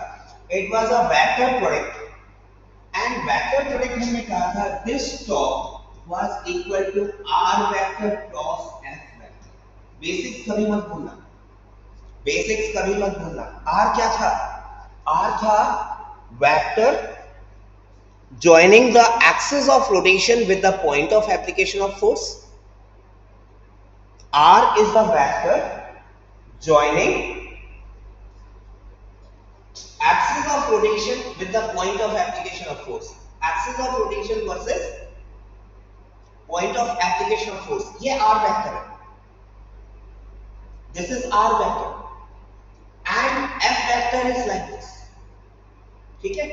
it was a vector product, and vector product हमने कहा था this torque was equal to R vector cross F vector. Basics कभी मत भूलना, बेसिक्स कभी मत भूलना। आर क्या था? आर था vector joining the axis of rotation with the point of application of force. R is the vector joining axis of rotation with the point of application of force. Axis of rotation versus point of application of force. ये R vector है. This is R vector. And F vector is like this. ठीक है?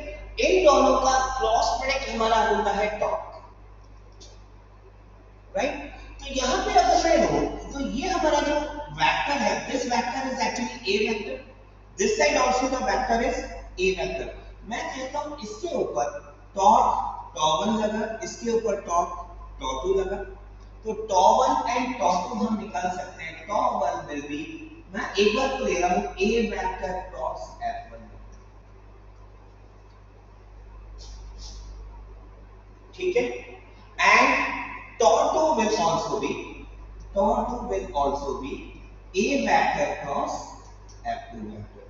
इन दोनों का क्रॉस प्रोडक्ट हमारा होता है टॉर्क, राइट? तो यहां पे अगर मैं लूं तो ये हमारा जो वेक्टर है, this vector is actually A vector, this side also the vector is a vector. मैं कहता हूं इसके ऊपर टॉर्क टॉ1 लगा, इसके ऊपर टॉर्क टॉ2 लगा, तो टॉ1 एंड टॉ2 हम निकाल सकते हैं। टॉ1 विल बी, मैं एक बार तो ले रहा हूं ए वेक्टर क्रॉस एफ1, ठीक है? And tau two will also be, tau two will also be a vector cross f2 vector.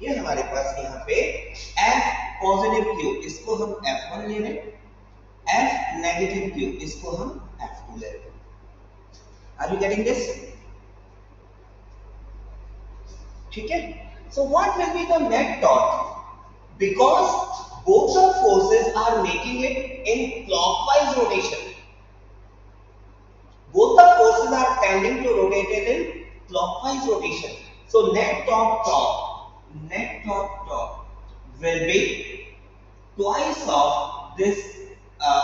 ये हमारे पास यहाँ पे f पॉजिटिव q, इसको हम f1 ले रहे हैं, f नेगेटिव q, इसको हम f2 ले रहे हैं। Are you getting this? ठीक है? So what will be the net torque? Because both the forces are making it in clockwise rotation. Both the forces are tending to rotate it in clockwise rotation. So net torque will be twice of this.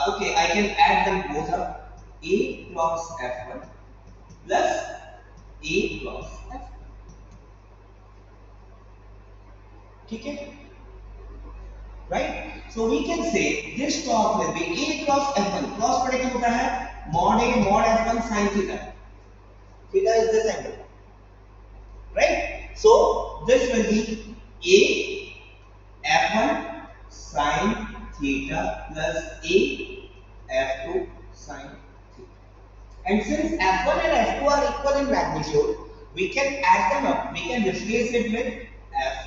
Okay, I can add them both up. A cross F1 plus A cross F1. ठीक है? Right? So we can say this torque will be A cross F1. Cross product होता है mod A mod F1 sin theta. Theta is this angle, right? So this will be A F1 sin theta plus A F2 sin theta. And since F1 and F2 are equal in magnitude, we can add them up. We can replace it with F.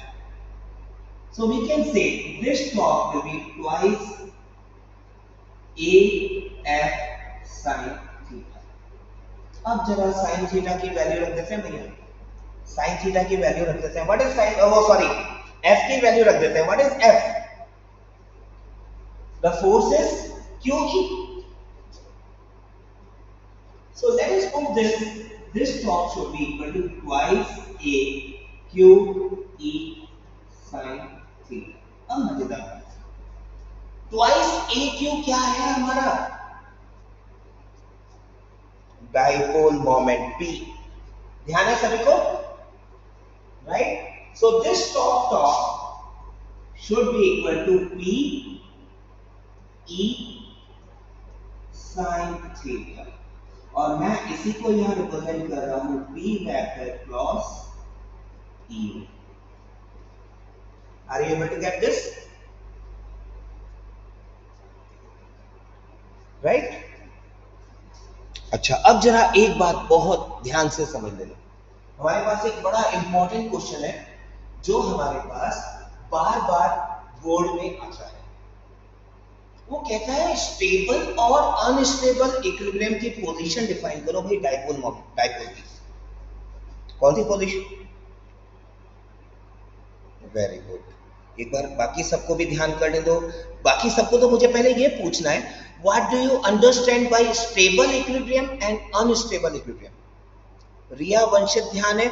So we can say this torque will be twice A F sin theta. अब जरा sin theta की वैल्यू रख देते हैं भैया, sin theta की वैल्यू रख देते हैं। What is sin? Oh sorry, F की वैल्यू रख देते हैं। What is F? The force is QE. So let us put this. This torque should be equal to twice A QE sin theta. अब मजेदार, ट्वाइस ए क्यू क्या है हमारा? Dipole moment P। ध्यान है सभी को, right? So this torque should be equal to P E sin theta, और मैं इसी को यहां रिप्रेजेंट कर रहा हूं P vector cross E। Are you able to get this? Right? अच्छा, अब जरा एक बात बहुत ध्यान से समझ लेना। हमारे पास एक बड़ा इंपॉर्टेंट क्वेश्चन है जो हमारे पास बार बार बोर्ड में आता है। वो कहता है स्टेबल और अनस्टेबल इक्विलिब्रियम की पोजीशन डिफाइन करो भाई डाइपोल की। कौन सी पोजीशन? Very good. एक बार बाकी सबको भी ध्यान करने दो। बाकी सबको तो मुझे पहले ये पूछना है, what do you understand by stable equilibrium and unstable equilibrium? Riya Vanshit ध्यान है,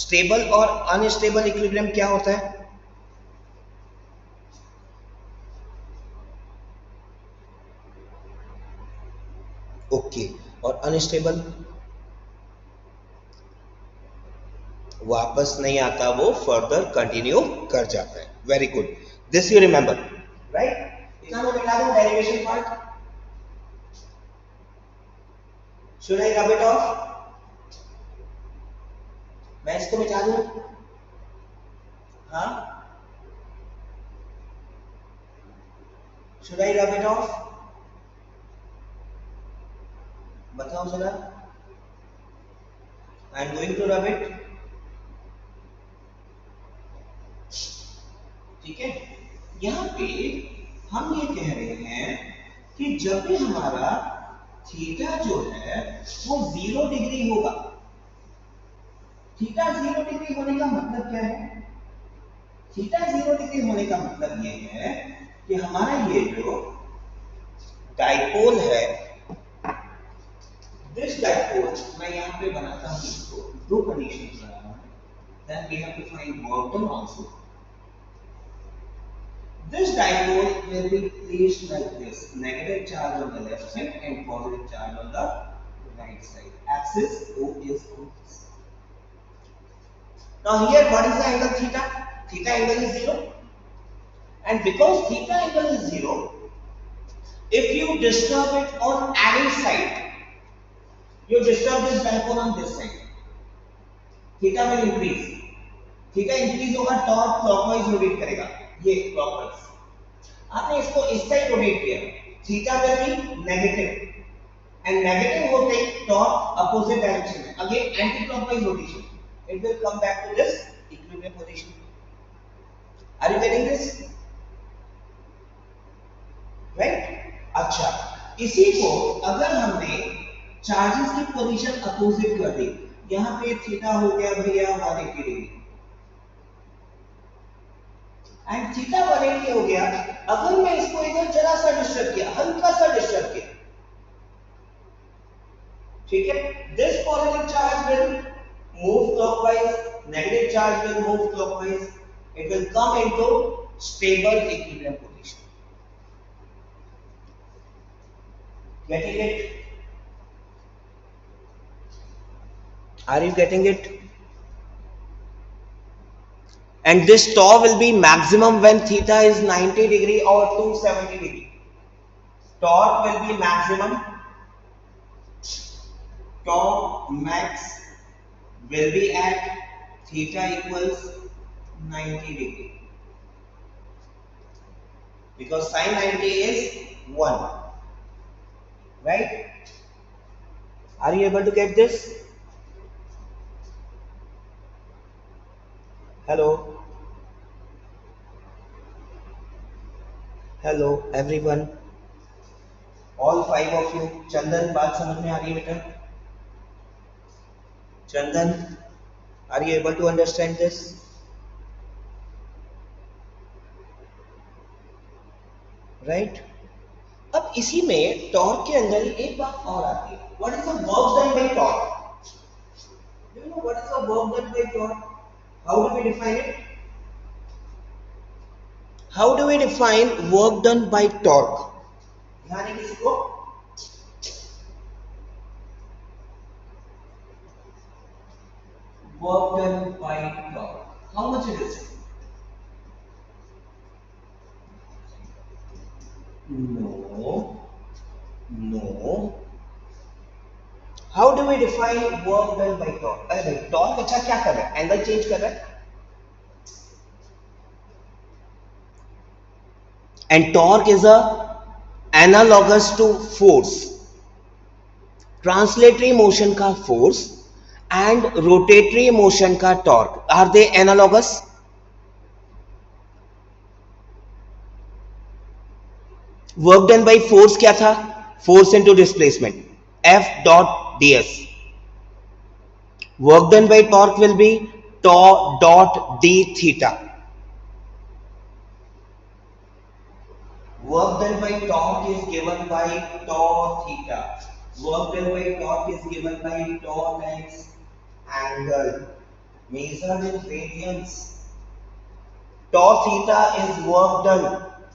स्टेबल और अनस्टेबल इक्विलिब्रियम क्या होता है? ओके, और अनस्टेबल वापस नहीं आता, वो फर्दर कंटिन्यू कर जाता है। Very good, this you remember, right? इतना मैं मिला दूं डेरिवेशन पार्ट। शुड आई रब इट ऑफ? मैं इसको मिटा दूं? हाँ, शुड आई रब इट ऑफ? बताओ जरा। I am going to rub it. ठीक है, यहां पे हम ये कह रहे हैं कि जब भी हमारा थीटा जो है वो 0 डिग्री होगा। थीटा 0 डिग्री होने का मतलब क्या है? थीटा 0 डिग्री होने का मतलब ये है कि हमारा ये जो डाइपोल है, दिस डाइपोल, मैं यहां पे बनाता हूं इसको, दो कंडीशंस बना रहा हूं, then we have to find work done also. This dipole will be placed like this: negative charge on the left side and positive charge on the right side. Axis O is on this. Now here, what is the angle theta? Theta angle is 0, and because theta angle is 0, if you disturb it on any side, you disturb this dipole on this side, theta will increase. Theta increase होगा, torque clockwise rotate करेगा, ये clockwise। आपने इसको इस साइड रोटेट किया, theta will be negative, and negative होते टॉर्क अपोजिट डायरेक्शन में, again anti clockwise rotation, it will come back to this equilibrium position. Are you getting this? Right? अच्छा, इसी को अगर हमने चार्जेस की पोजीशन अपोजिट कर दी, यहां पे थीटा हो गया भैया 180 डिग्री, एंड थीटा 180 हो गया। अगर मैं इसको इधर जरा सा डिस्टर्ब किया, हल्का सा डिस्टर्ब किया, ठीक है, this positive charge will move clockwise, negative charge will move clockwise, it will come into stable equilibrium position. Getting it? Are you getting it? And this tau will be maximum when theta is 90 degree or 270 degree. Torque will be maximum. Tau max will be at theta equals 90 degree. Because sin 90 is 1. Right? Are you able to get this? Hello? Hello everyone, all 5 of you. चंदन, बात समझ में आ रही है बेटा? चंदन, are you able to understand this? Right? अब इसी में टॉर्क के अंदर एक बात और आती है. What is the work done by torque? Do you know what is the work done by torque? How do we define it? How do we define work done by torque? ध्यान है किसी को? Work done by torque. How much it is? No. How do we define work done by torque? अरे torque अच्छा क्या कर रहा है? एंगल चेंज कर रहा है. And torque is a analogous to force. Translatory motion का force and rotatory motion का torque. Are they analogous? Work done by force क्या था? Force into displacement. F dot ds. Work done by torque will be tau dot d theta. Work done by torque is given by tau theta. Work done by torque is given by tau times angle measured in radians. Tau theta is work done.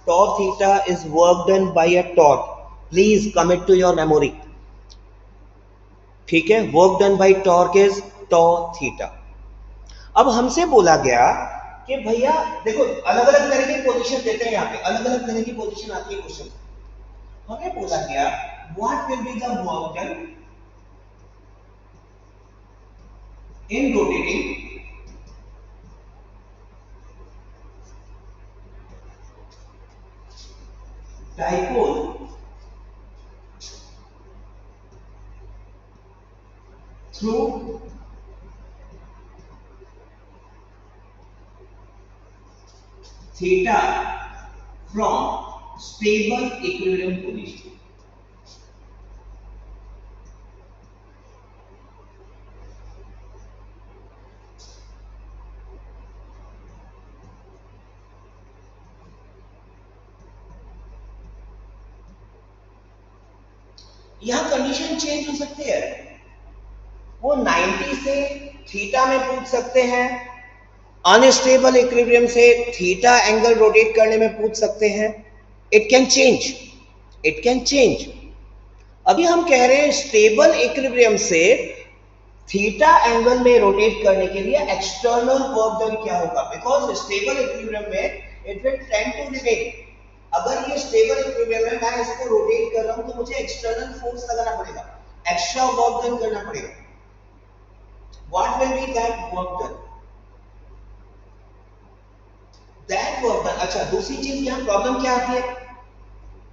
Tau theta is work done by a torque. Please commit to your memory. ठीक है, work done by torque is tau theta. अब हमसे बोला गया कि भैया देखो अलग अलग तरह की पोजीशन देते हैं, यहाँ पे अलग अलग तरह की पोजीशन आती है क्वेश्चन। हमें बोला गया what will be the work done in rotating dipole through theta from stable equilibrium position। यहां कंडीशन चेंज हो सकती है, वो 90 से थीटा में पूछ सकते हैं, अनस्टेबल इक्विलिब्रियम से थीटा एंगल रोटेट करने में पूछ सकते हैं। It can change, it can change. अभी हम कह रहे हैं स्टेबल इक्विलिब्रियम से थीटा एंगल में रोटेट करने के लिए एक्सटर्नल वर्क डन क्या होगा, बिकॉज स्टेबल इक्विलिब्रियम में it will tend to remain. अगर ये स्टेबल इक्विलिब्रियम है, मैं इसको रोटेट कर रहा हूं तो मुझे एक्सटर्नल फोर्स लगाना पड़ेगा, एक्स्ट्रा वर्क डन करना पड़ेगा। What will B that work done, that work done. अच्छा, दूसरी चीज यहां प्रॉब्लम क्या आती है,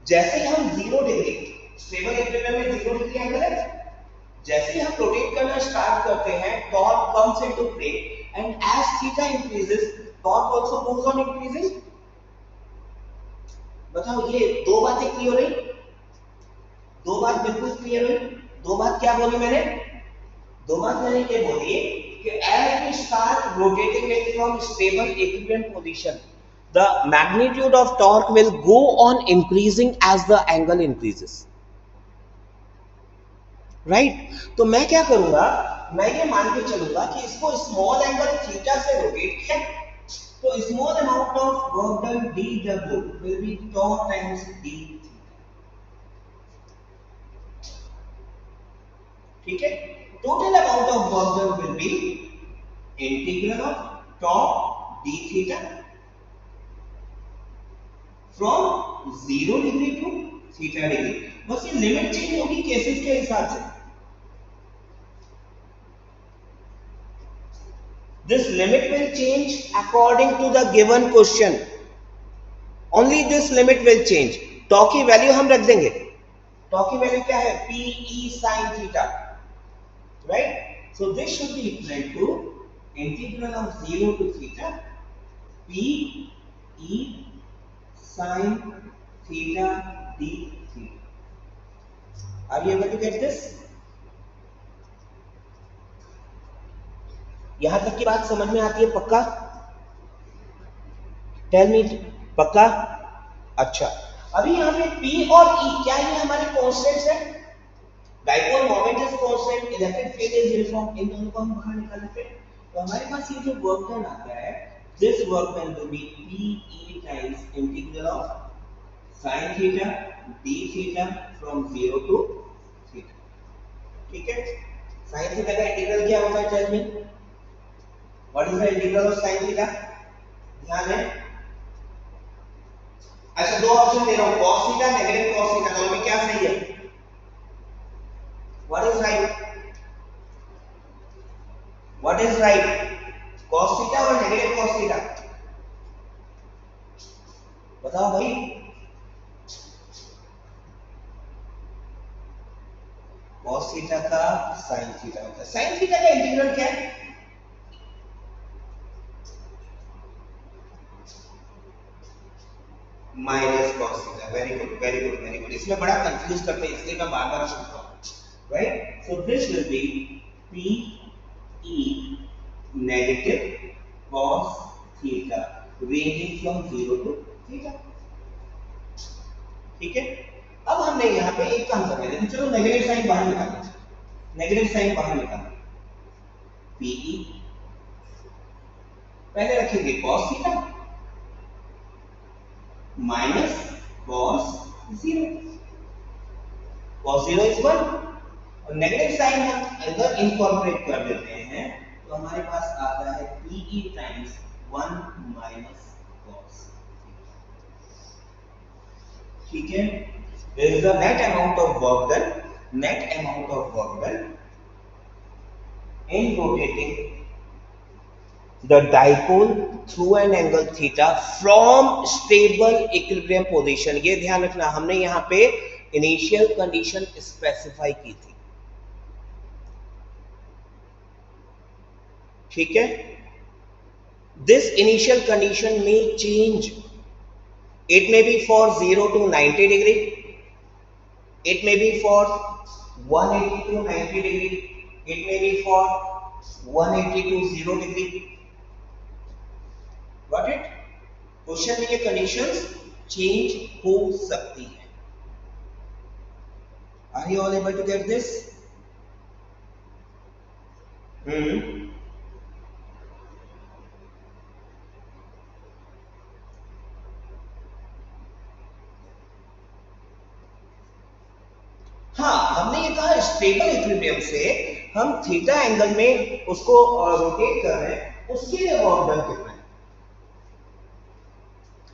जैसे ही हम 0 डिग्री, स्टेबल इक्विलिब्रियम में 0 डिग्री एंगल है, जैसे ही हम रोटेट करना स्टार्ट करते हैं torque comes into play and as theta increases torque also goes on increasing. बताओ ये दो बातें क्लियर हुई, दो बात बिल्कुल क्लियर हुई। दो बात क्या बोली मैंने, दो बात मैंने ये बोली कि as we start rotating it from stable equilibrium position, the magnitude of torque will go on increasing as the angle increases, right? तो मैं क्या करूंगा, मैं ये मान के चलूंगा कि इसको स्मॉल एंगल थीटा से रोटेट किया, तो small amount of work done dw will be tau times d theta। ठीक है, total amount of work done will be integral of tau d theta from 0 degree to theta degree। बस ये लिमिट चेंज होगी केसेस के हिसाब से। This limit will change according to the given question, only this limit will change। tau की वैल्यू हम रख देंगे, tau की वैल्यू क्या है, p e sin theta, right? So this should be equal to integral of 0 to theta p e sin theta d theta। Are you able to get this? यहां तक की बात समझ में आती है पक्का? टेल मी, पक्का? अच्छा, अभी यहाँ पे P और E क्या ये हमारे कांस्टेंट्स हैं? Dipole moment is constant, electric field is uniform, इन दोनों को हम बाहर निकाल लेते हैं। तो हमारे पास ये जो वर्क डन आता है, this work done will be P E times integral of sin theta d theta from 0 to theta. ठीक है, sin थीटा का इंटीग्रल क्या होता है, tell me what is the integral of sin theta? ध्यान है, अच्छा दो ऑप्शन दे रहा हूं, cos theta negative cos theta, दोनों में क्या सही है, what is right, what is right, cos theta और नेगेटिव cos थीटा? बताओ भाई, cos थीटा का sin थीटा होता है। sin थीटा का इंटीग्रल क्या है, minus cos theta. Very good, very good, very good. इसमें बड़ा कंफ्यूज करते हैं, इसलिए मैं बार-बार पूछता हूं, right? So this will be p e negative cos theta ranging from 0 to theta. ठीक है, अब हमने यहाँ पे एक काम कर लेते हैं, चलो नेगेटिव साइन बाहर निकालते हैं, नेगेटिव साइन बाहर निकालते हैं, p e पहले रखेंगे cos theta minus cos 0, cos 0 is 1 और नेगेटिव साइन हम अगर इनकॉर्पोरेट कर देते हैं तो हमारे पास आता है PE टाइम्स 1 माइनस cos। ठीक है, there is the net amount of work done in rotating the dipole through an angle theta from stable equilibrium position। ये ध्यान रखना, हमने यहाँ पे इनिशियल कंडीशन स्पेसिफाई की थी। ठीक है, this initial condition may change, it may be for 0 to 90 degree, it may be for 180 to 90 degree, it may be for 180 to 0 degree। Got it? Question में ये कंडीशंस चेंज हो सकती है। Are you all able to get this? हाँ, हमने ये कहा स्टेबल इक्विलिब्रियम से हम थीटा एंगल में उसको रोटेट कर रहे हैं, उसके लिए वर्क डन कितना है।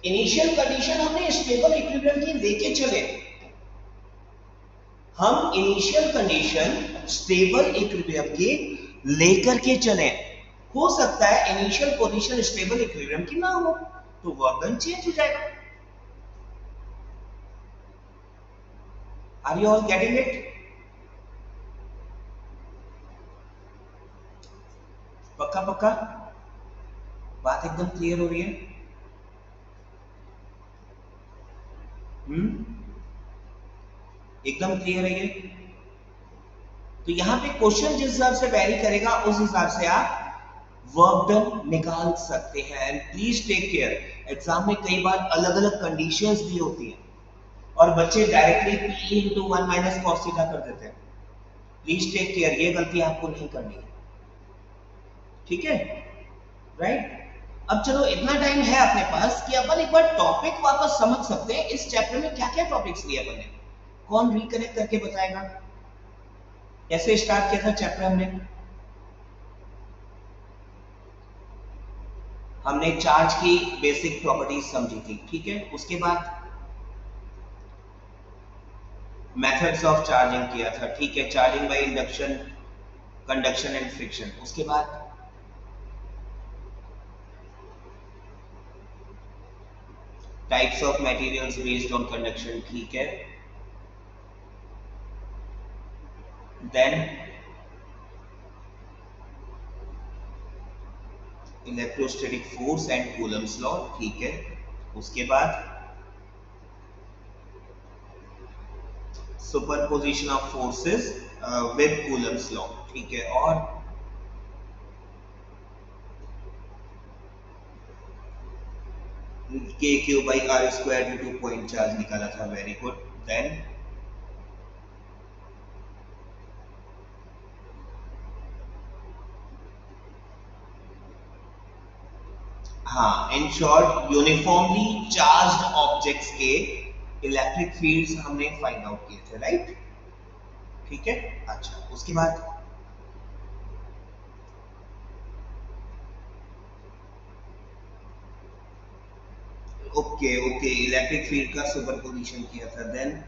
इनिशियल कंडीशन हमने स्टेबल इक्विलिब्रियम की लेके चले, हम इनिशियल कंडीशन स्टेबल इक्विलिब्रियम की लेकर के चले। हो सकता है इनिशियल पोजीशन स्टेबल इक्विलिब्रियम की ना हो तो वर्क डन चेंज हो जाएगा। Are you all getting it? पक्का पक्का बात एकदम क्लियर हो रही है? एकदम क्लियर है ये? तो यहां पे क्वेश्चन जिस हिसाब से वेरी करेगा उस हिसाब से आप वर्क डन निकाल सकते हैं। And please take care, exam में कई बार अलग अलग कंडीशंस भी होती हैं और बच्चे directly PE into 1 minus cos theta कर देते हैं। प्लीज टेक केयर, ये गलती आपको नहीं करनी है। ठीक है, राइट? अब चलो इतना टाइम है अपने पास कि अपन एक बार टॉपिक वापस समझ सकते हैं। इस चैप्टर में क्या क्या टॉपिक्स लिए अपन ने, कौन रिकनेक्ट करके बताएगा? कैसे स्टार्ट किया था चैप्टर हमने चार्ज की बेसिक प्रॉपर्टीज समझी थी। ठीक है, उसके बाद मेथड्स ऑफ चार्जिंग किया था। ठीक है, charging by induction, conduction and friction. उसके बाद types of materials based on conduction. ठीक है, then electrostatic force and Coulomb's law. ठीक है, उसके बाद superposition of forces with Coulomb's law. ठीक है, और KQ by R square due to point charge निकाला था। Very good. देन हाँ, in short uniformly charged objects के इलेक्ट्रिक फील्ड्स हमने फाइंड आउट किए थे। राइट? ठीक है, अच्छा, उसके बाद ओके इलेक्ट्रिक फील्ड का सुपरपोजिशन किया था। देन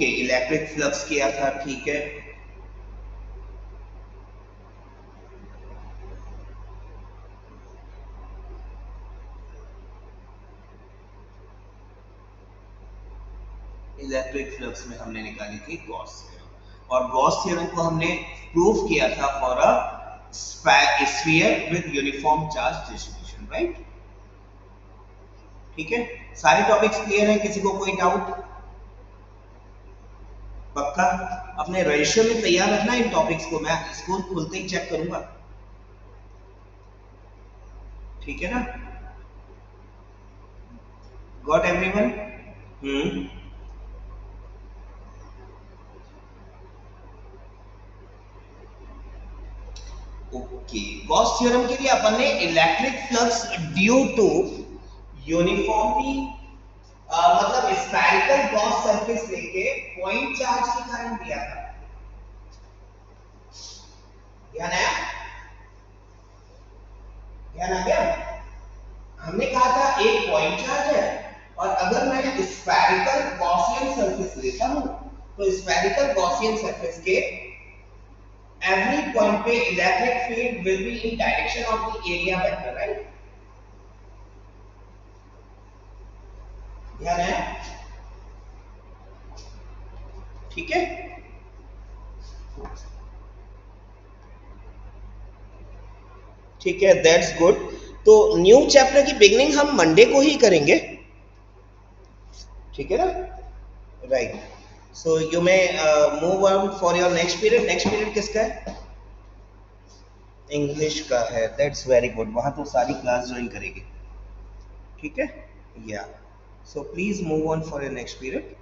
इलेक्ट्रिक फ्लक्स किया था। ठीक है, इलेक्ट्रिक फ्लक्स में हमने निकाली थी गॉस थ्योरम, और गॉस थ्योरम को हमने प्रूव किया था for a sphere with uniform charge distribution. Right? ठीक है, सारे टॉपिक्स क्लियर हैं? किसी को कोई डाउट? पक्का? अपने रजिस्टर में तैयार रखना इन टॉपिक्स को, मैं स्कूल खुलते ही चेक करूंगा। ठीक है ना? Got everyone? Okay, Gauss theorem के लिए अपन ने electric flux due to uniformly मतलब स्फेरिकल गॉस सरफेस लेके पॉइंट चार्ज के कारण दिया था। ध्यान आया? ध्यान आ गया? हमने कहा था एक पॉइंट चार्ज है और अगर मैं स्फेरिकल गॉसियन सरफेस लेता हूं तो स्फेरिकल गॉसियन सरफेस के एवरी पॉइंट पे electric field will be in direction of the area vector, right? ध्यान है? ठीक है, ठीक है, दैट्स गुड। तो न्यू चैप्टर की बिगनिंग हम मंडे को ही करेंगे, ठीक है ना? Right, so you may move on for your next period. Next period किसका है? इंग्लिश का है। दैट्स वेरी गुड, वहां तो सारी क्लास ज्वाइन करेगी, ठीक है? या so please move on for your next period.